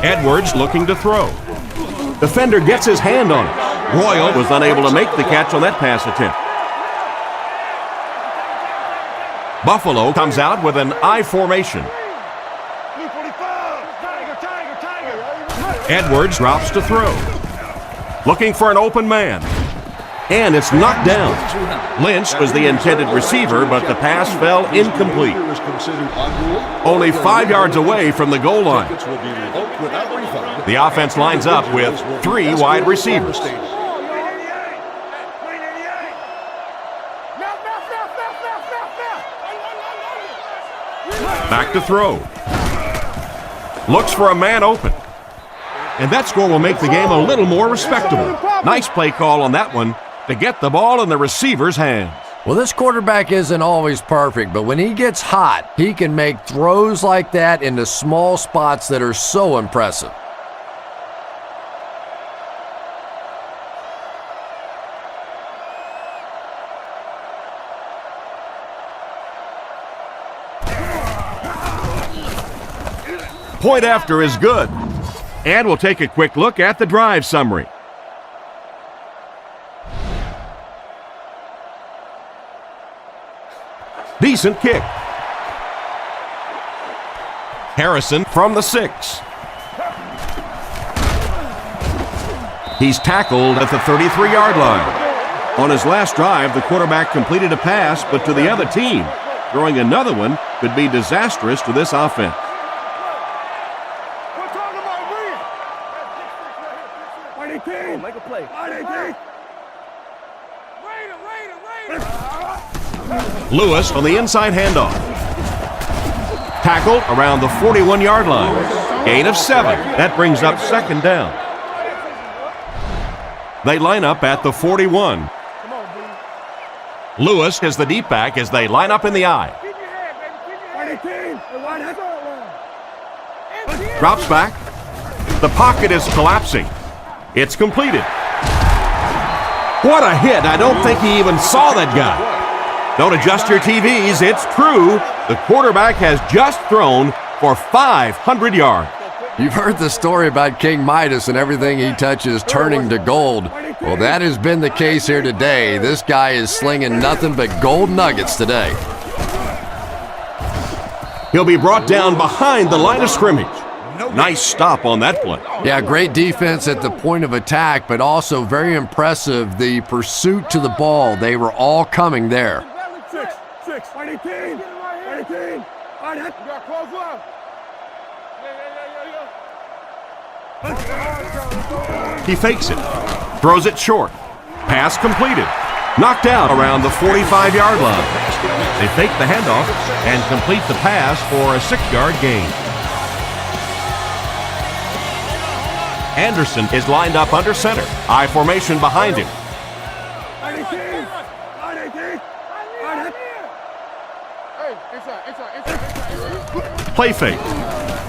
Edwards looking to throw. Defender gets his hand on it. Royal was unable to make the catch on that pass attempt. Buffalo comes out with an I formation. Edwards drops to throw. Looking for an open man. And it's knocked down. Lynch was the intended receiver, but the pass fell incomplete. Only 5 yards away from the goal line. The offense lines up with 3 wide receivers. Back to throw. Looks for a man open. And that score will make the game a little more respectable. Nice play call on that one to get the ball in the receiver's hands. Well, this quarterback isn't always perfect, but when he gets hot, he can make throws like that into small spots that are so impressive. Point after is good. And we'll take a quick look at the drive summary. Decent kick. Harrison from the 6. He's tackled at the 33-yard line. On his last drive, the quarterback completed a pass, but to the other team. Throwing another one could be disastrous to this offense. Make a play. Lewis on the inside handoff. Tackled around the 41-yard line. Gain of 7. That brings up second down. They line up at the 41. Lewis is the deep back as they line up in the I. Drops back. The pocket is collapsing. It's completed. What a hit. I don't think he even saw that guy. Don't adjust your TVs. It's true. The quarterback has just thrown for 500 yards. You've heard the story about King Midas and everything he touches turning to gold. Well, that has been the case here today. This guy is slinging nothing but gold nuggets today. He'll be brought down behind the line of scrimmage. Nice stop on that play. Yeah, great defense at the point of attack, but also very impressive the pursuit to the ball. They were all coming there. 6, 18. He fakes it. Throws it short. Pass completed. Knocked out around the 45-yard line. They fake the handoff and complete the pass for a 6-yard gain. Anderson is lined up under center. I formation behind him. Play fake.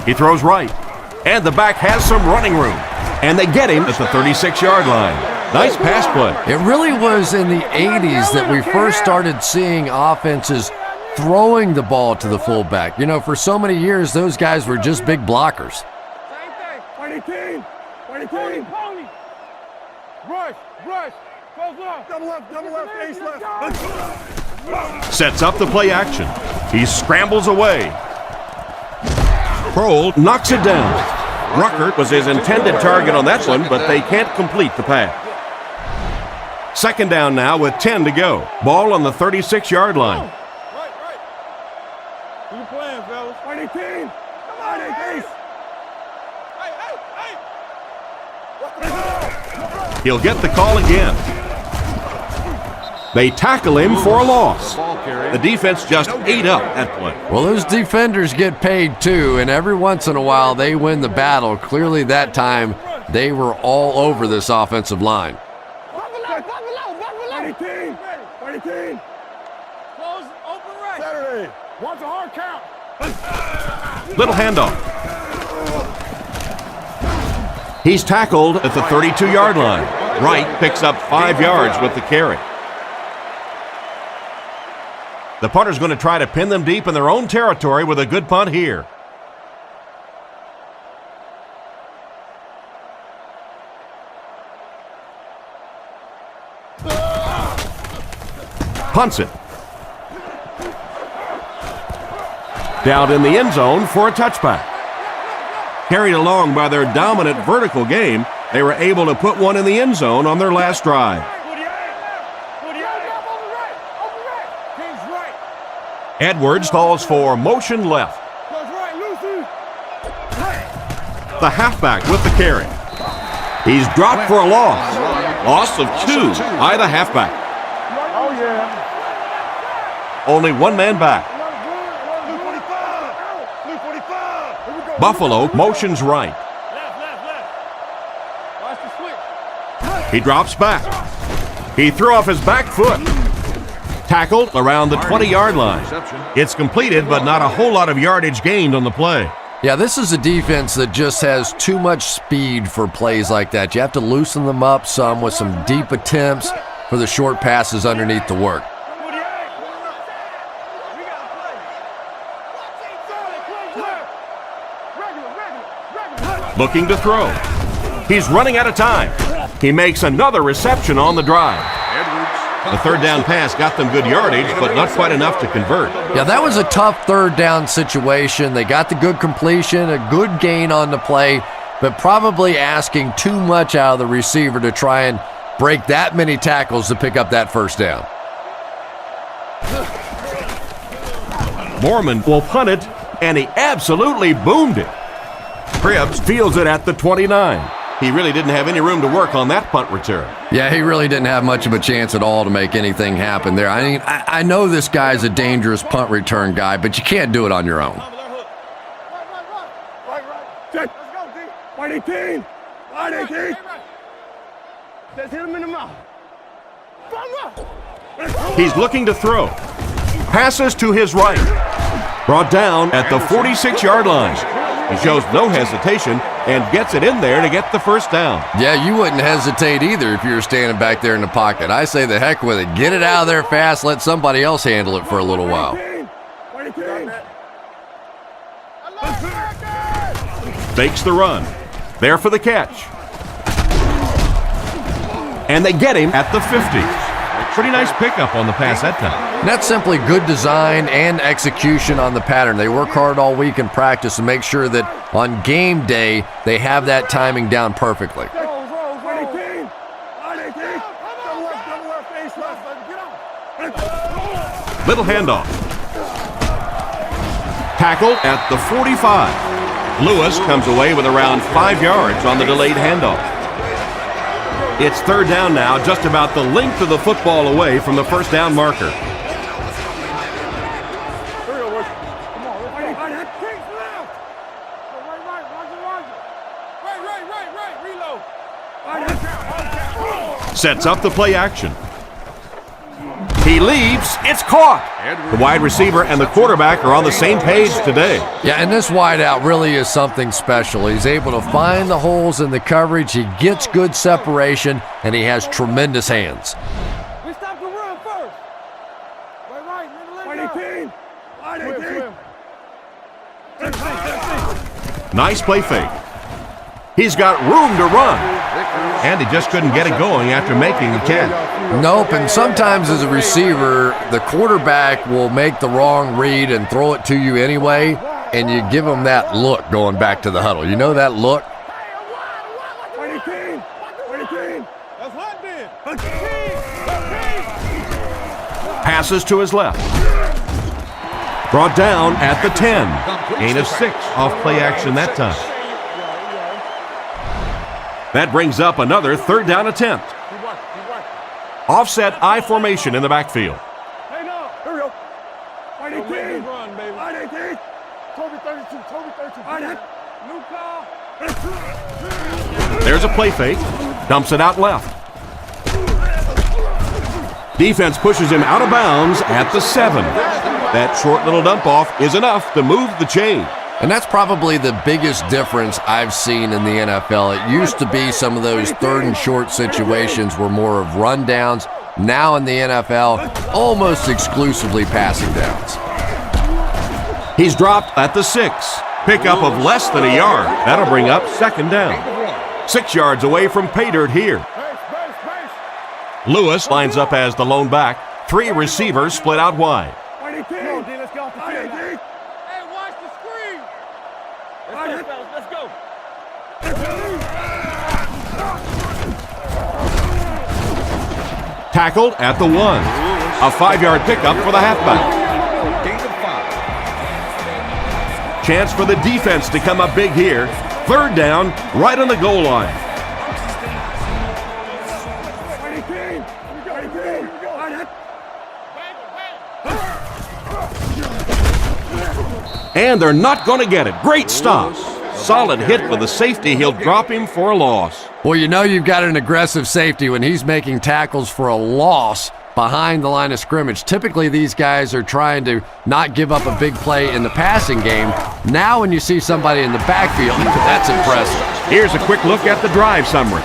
He throws right. And the back has some running room. And they get him at the 36-yard line. Nice pass play. It really was in the 80s that we first started seeing offenses throwing the ball to the fullback. You know, for so many years, those guys were just big blockers. Rush. Double left, ace left. Sets up the play action. He scrambles away. Kroll knocks it down. Ruckert was his intended target on that one, but they can't complete the pass. Second down now with 10 to go. Ball on the 36-yard line. Right. Who you playing, fellas? 18. Come on, ace. He'll get the call again. They tackle him for a loss. The defense just ate up that play. Well, those defenders get paid too, and every once in a while they win the battle. Clearly that time they were all over this offensive line. 18. Close, open right. Saturday. Wants a hard count. Little handoff. He's tackled at the 32-yard line. Wright picks up 5 yards with the carry. The punter's going to try to pin them deep in their own territory with a good punt here. Punts it. Down in the end zone for a touchback. Carried along by their dominant vertical game, they were able to put one in the end zone on their last drive. Edwards calls for motion left. The halfback with the carry. He's dropped for a loss. Loss of 2 by the halfback. Only one man back. Buffalo motions right. He drops back. He threw off his back foot. Tackled around the 20-yard line. It's completed, but not a whole lot of yardage gained on the play. Yeah, this is a defense that just has too much speed for plays like that. You have to loosen them up some with some deep attempts for the short passes underneath the work. Looking to throw. He's running out of time. He makes another reception on the drive. The third down pass got them good yardage, but not quite enough to convert. Yeah, that was a tough third down situation. They got the good completion, a good gain on the play, but probably asking too much out of the receiver to try and break that many tackles to pick up that first down. Mormon will punt it, and he absolutely boomed it. Cribbs fields it at the 29. He really didn't have any room to work on that punt return. Yeah, he really didn't have much of a chance at all to make anything happen there. I mean, I know this guy's a dangerous punt return guy, but you can't do it on your own. Let's go, D. White 18. White 18. Let's hit him in the mouth. He's looking to throw. Passes to his right. Brought down at the 46-yard line. He shows no hesitation and gets it in there to get the first down. Yeah, you wouldn't hesitate either if you were standing back there in the pocket. I say the heck with it. Get it out of there fast. Let somebody else handle it for a little while. Fakes the run. There for the catch. And they get him at the 50. Pretty nice pickup on the pass that time. And that's simply good design and execution on the pattern. They work hard all week in practice to make sure that on game day they have that timing down perfectly. Little handoff. Tackle at the 45. Lewis comes away with around 5 yards on the delayed handoff. It's third down now, just about the length of the football away from the first down marker. Sets up the play action. He leaves. It's caught. The wide receiver and the quarterback are on the same page today. Yeah, and this wideout really is something special. He's able to find the holes in the coverage. He gets good separation, and he has tremendous hands. We stop the run first. Right. Nice play fake. He's got room to run. And he just couldn't get it going after making the catch. Nope, and sometimes as a receiver, the quarterback will make the wrong read and throw it to you anyway, and you give him that look going back to the huddle. You know that look? Passes to his left. Brought down at the 10. Gain of 6 off play action that time. That brings up another third down attempt. Offset I formation in the backfield. Hey, no. Here we go. White 18. Run, baby. White 18. Toby 32. Toby 32. New call. There's a play fake. Dumps it out left. Defense pushes him out of bounds at the 7. That short little dump off is enough to move the chain. And that's probably the biggest difference I've seen in the NFL. It used to be some of those third and short situations were more of rundowns. Now in the NFL, almost exclusively passing downs. He's dropped at the 6. Pickup of less than a yard. That'll bring up second down. 6 yards away from pay dirt here. Lewis lines up as the lone back. 3 receivers split out wide. Let's go. Tackled at the 1. A 5-yard pickup for the halfback. Chance for the defense to come up big here. Third down, right on the goal line. And they're not going to get it. Great stop. solid hit with the safety. He'll drop him for a loss. Well, you know you've got an aggressive safety when he's making tackles for a loss behind the line of scrimmage. Typically, these guys are trying to not give up a big play in the passing game. Now when you see somebody in the backfield, that's impressive. Here's a quick look at the drive summary.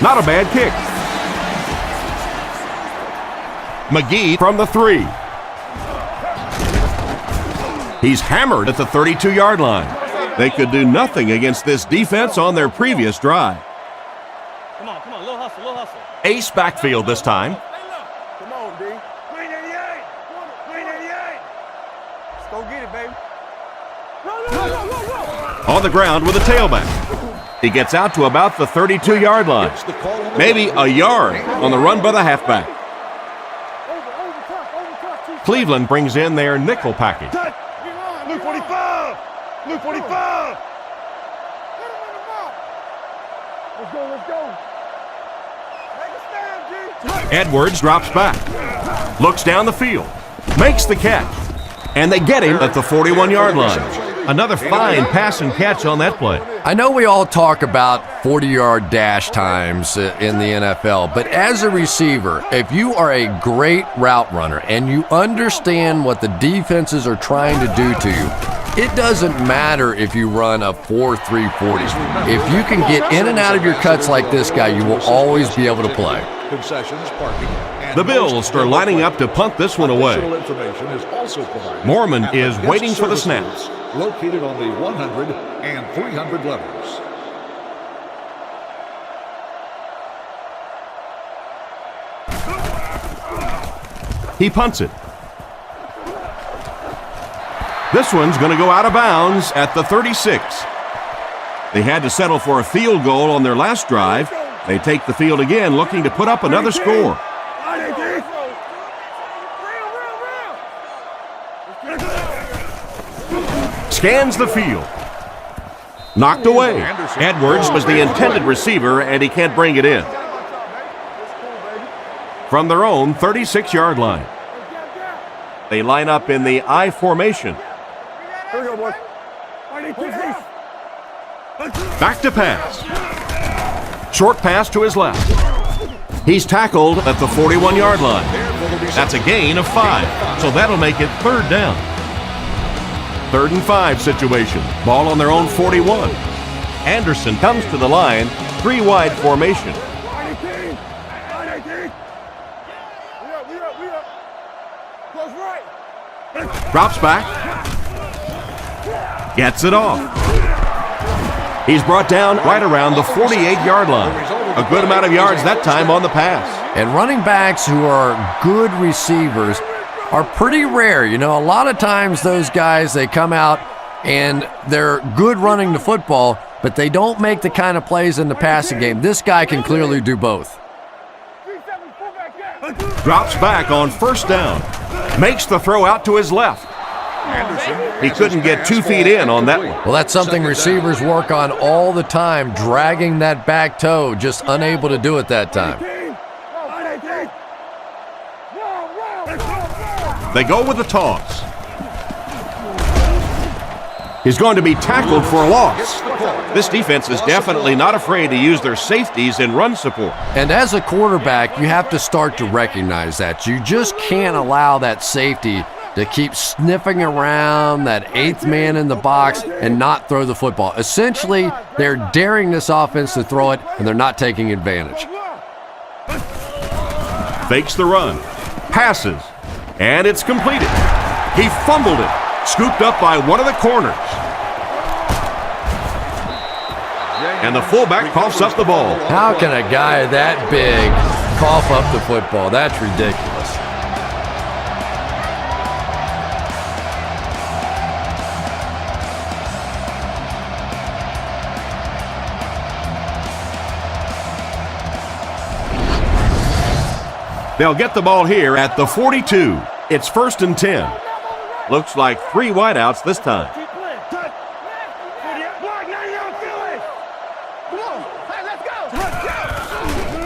Not a bad kick. McGee from the 3. He's hammered at the 32-yard line. They could do nothing against this defense on their previous drive. Come on, little hustle, little hustle. Ace backfield this time. Come on, D. 388. 388. Let's go get it, baby. Go. On the ground with a tailback. He gets out to about the 32-yard line. Maybe a yard on the run by the halfback. Cleveland brings in their nickel package. Blue 45. Blue 45. Let's go, let's go. Make a stand, G. Edwards drops back. Looks down the field. Makes the catch. And they get him at the 41-yard line. Another fine pass and catch on that play. I know we all talk about 40-yard dash times in the NFL, but as a receiver, if you are a great route runner and you understand what the defenses are trying to do to you, it doesn't matter if you run a 4.340. If you can get in and out of your cuts like this guy, you will always be able to play. Concessions, parking. The Bills are lining up to punt this one away. Information is also provided. Mormon at is the waiting next for the service snaps. Located on the 100 and 300 levels. He punts it. This one's going to go out of bounds at the 36. They had to settle for a field goal on their last drive. They take the field again, looking to put up another score. Scans the field. Knocked away. Edwards was the intended receiver, and he can't bring it in. From their own 36-yard line. They line up in the I formation. Here we go, boy. Back to pass. Short pass to his left. He's tackled at the 41-yard line. That's a gain of 5, so that'll make it third down. 3rd and 5 situation. Ball on their own 41. Anderson comes to the line, 3-wide formation. Drops back. Gets it off. He's brought down right around the 48-yard line. A good amount of yards that time on the pass. And running backs who are good receivers are pretty rare. You know, a lot of times those guys, they come out and they're good running the football, but they don't make the kind of plays in the passing game. This guy can clearly do both. Drops back on first down. Makes the throw out to his left. He couldn't get 2 feet in on that one. Well, that's something receivers work on all the time, dragging that back toe, just unable to do it that time. They go with the toss. He's going to be tackled for a loss. This defense is definitely not afraid to use their safeties in run support. And as a quarterback, you have to start to recognize that. You just can't allow that safety to keep sniffing around that 8th man in the box and not throw the football. Essentially, they're daring this offense to throw it, and they're not taking advantage. Fakes the run. Passes. And it's completed. He fumbled it. Scooped up by one of the corners. And the fullback coughs up the ball. How can a guy that big cough up the football? That's ridiculous. They'll get the ball here at the 42. It's 1st and 10. Looks like 3 wideouts this time.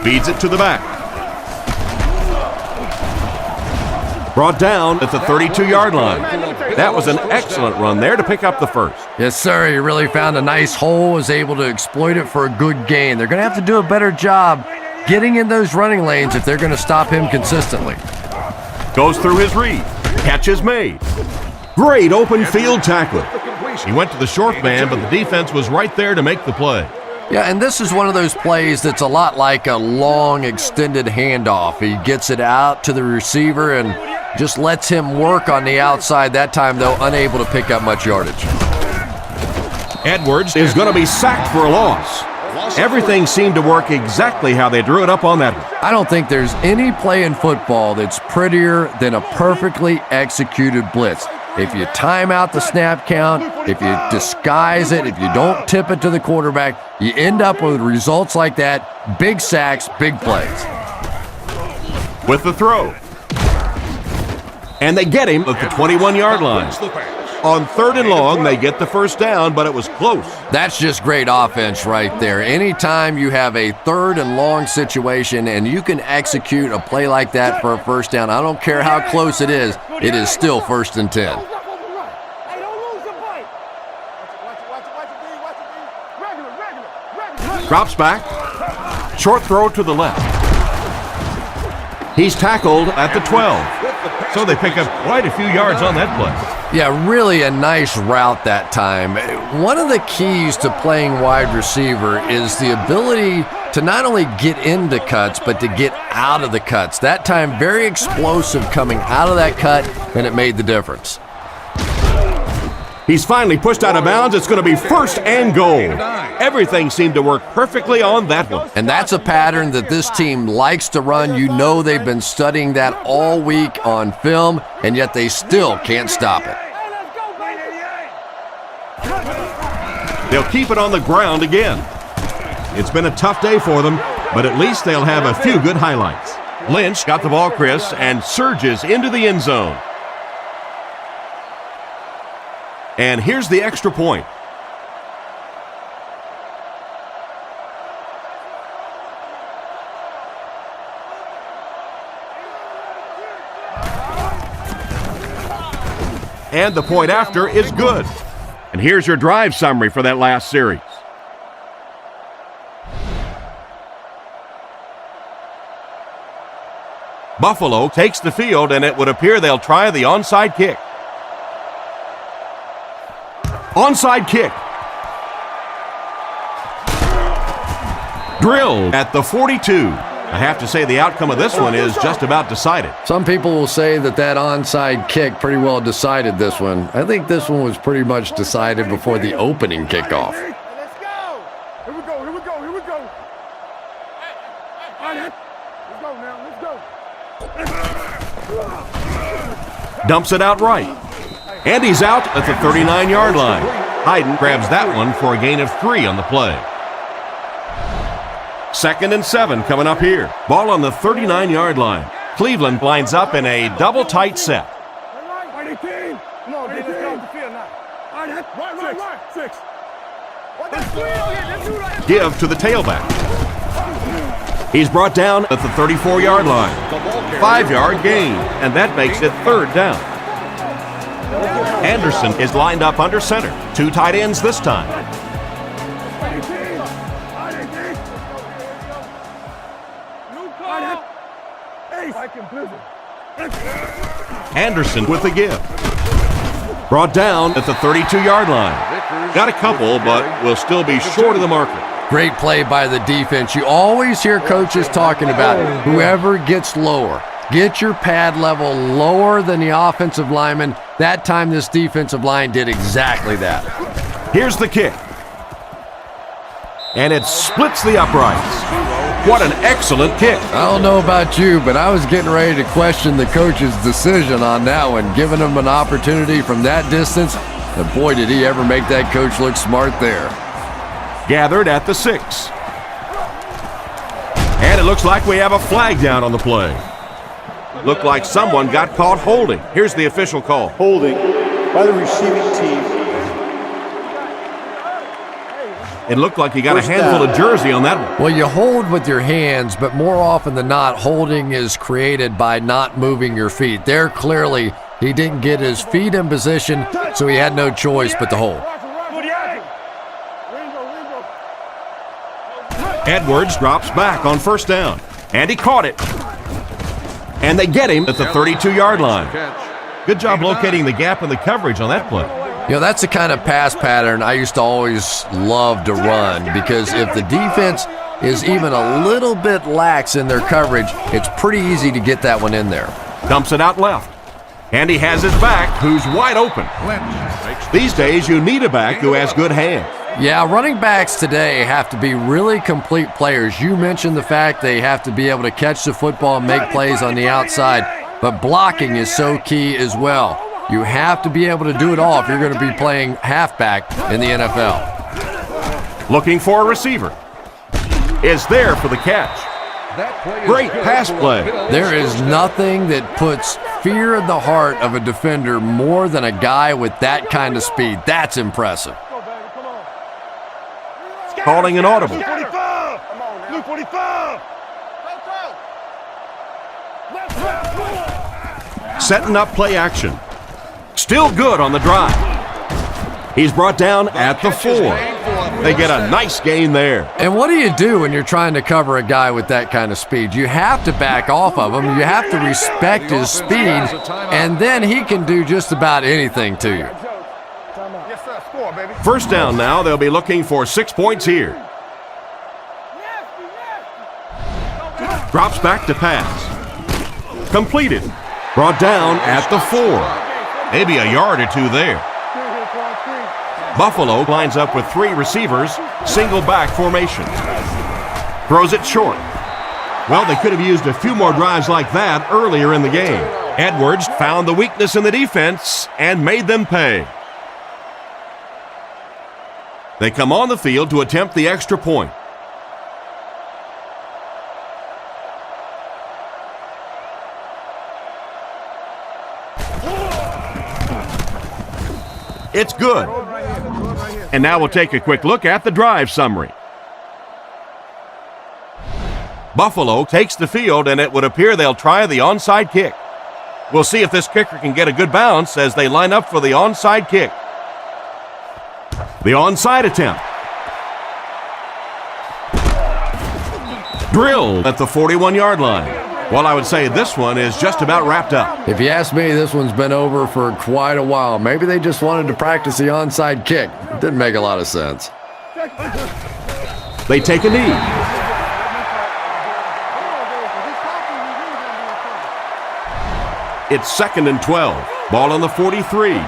Feeds it to the back. Brought down at the 32-yard line. That was an excellent run there to pick up the first. Yes, sir. He really found a nice hole, was able to exploit it for a good gain. They're going to have to do a better job getting in those running lanes if they're going to stop him consistently. Goes through his read. Catch is made. Great open field tackle. He went to the short man, but the defense was right there to make the play. Yeah, and this is one of those plays that's a lot like a long, extended handoff. He gets it out to the receiver and just lets him work on the outside. That time, though, unable to pick up much yardage. Edwards is going to be sacked for a loss. Everything seemed to work exactly how they drew it up on that one. I don't think there's any play in football that's prettier than a perfectly executed blitz. If you time out the snap count, if you disguise it, if you don't tip it to the quarterback, you end up with results like that. Big sacks, big plays. With the throw. And they get him at the 21-yard line. On 3rd and long, they get the first down, but it was close. That's just great offense right there. Anytime you have a 3rd and long situation and you can execute a play like that for a first down, I don't care how close it is still 1st and 10. Drops back. Short throw to the left. He's tackled at the 12. So they pick up quite a few yards on that play. Yeah, really a nice route that time. One of the keys to playing wide receiver is the ability to not only get into cuts, but to get out of the cuts. That time, very explosive coming out of that cut, and it made the difference. He's finally pushed out of bounds. It's going to be 1st and goal. Everything seemed to work perfectly on that one. And that's a pattern that this team likes to run. You know they've been studying that all week on film, and yet they still can't stop it. They'll keep it on the ground again. It's been a tough day for them, but at least they'll have a few good highlights. Lynch got the ball, Chris, and surges into the end zone. And here's the extra point. And the point after is good. And here's your drive summary for that last series. Buffalo takes the field, and it would appear they'll try the onside kick. Onside kick. Drilled at the 42. I have to say the outcome of this one is just about decided. Some people will say that onside kick pretty well decided this one. I think this one was pretty much decided before the opening kickoff. Let's go. Here we go. Let's go now. Dumps it out right. And he's out at the 39-yard line. Hayden grabs that one for a gain of 3 on the play. 2nd and 7 coming up here. Ball on the 39-yard line. Cleveland lines up in a double tight set. Give to the tailback. He's brought down at the 34-yard line. 5-yard gain, and that makes it 3rd down. Anderson is lined up under center. 2 tight ends this time. Anderson with the give. Brought down at the 32-yard line. Got a couple, but will still be short of the marker. Great play by the defense. You always hear coaches talking about whoever gets lower. Get your pad level lower than the offensive lineman. That time this defensive line did exactly that. Here's the kick. And it splits the uprights. What an excellent kick. I don't know about you, but I was getting ready to question the coach's decision on that one, giving him an opportunity from that distance. And boy, did he ever make that coach look smart there. Gathered at the 6. And it looks like we have a flag down on the play. Looked like someone got caught holding. Here's the official call. Holding by the receiving team. It looked like he got a handful of jersey on that one. Well, you hold with your hands, but more often than not, holding is created by not moving your feet. There, clearly, he didn't get his feet in position, so he had no choice but to hold. Edwards drops back on first down, and he caught it. And they get him at the 32-yard line. Good job locating the gap in the coverage on that play. You know, that's the kind of pass pattern I used to always love to run, because if the defense is even a little bit lax in their coverage, it's pretty easy to get that one in there. Dumps it out left. And he has his back, who's wide open. These days, you need a back who has good hands. Yeah, running backs today have to be really complete players. You mentioned the fact they have to be able to catch the football and make plays on the outside, but blocking is so key as well. You have to be able to do it all if you're going to be playing halfback in the NFL. Looking for a receiver. Is there for the catch. Great pass play. There is nothing that puts fear in the heart of a defender more than a guy with that kind of speed. That's impressive. Calling an audible. Luke 45. Setting up play action. Still good on the drive. He's brought down at the 4. They get a nice gain there. And what do you do when you're trying to cover a guy with that kind of speed? You have to back off of him. You have to respect his speed, and then he can do just about anything to you. First down now. They'll be looking for 6 points here. Drops back to pass. Completed. Brought down at the 4. Maybe a yard or two there. Buffalo lines up with 3 receivers, single back formation. Throws it short. Well, they could have used a few more drives like that earlier in the game. Edwards found the weakness in the defense and made them pay. They come on the field to attempt the extra point. It's good. And now we'll take a quick look at the drive summary. Buffalo takes the field, and it would appear they'll try the onside kick. We'll see if this kicker can get a good bounce as they line up for the onside kick. The onside attempt. Drilled at the 41-yard line. Well, I would say this one is just about wrapped up. If you ask me, this one's been over for quite a while. Maybe they just wanted to practice the onside kick. Didn't make a lot of sense. They take a knee. It's 2nd and 12. Ball on the 43.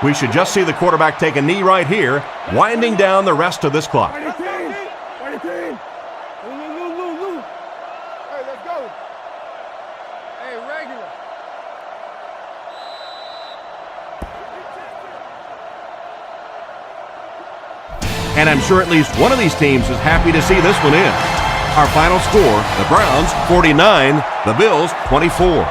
We should just see the quarterback take a knee right here, winding down the rest of this clock. And I'm sure at least one of these teams is happy to see this one in. Our final score, the Browns 49, the Bills 24.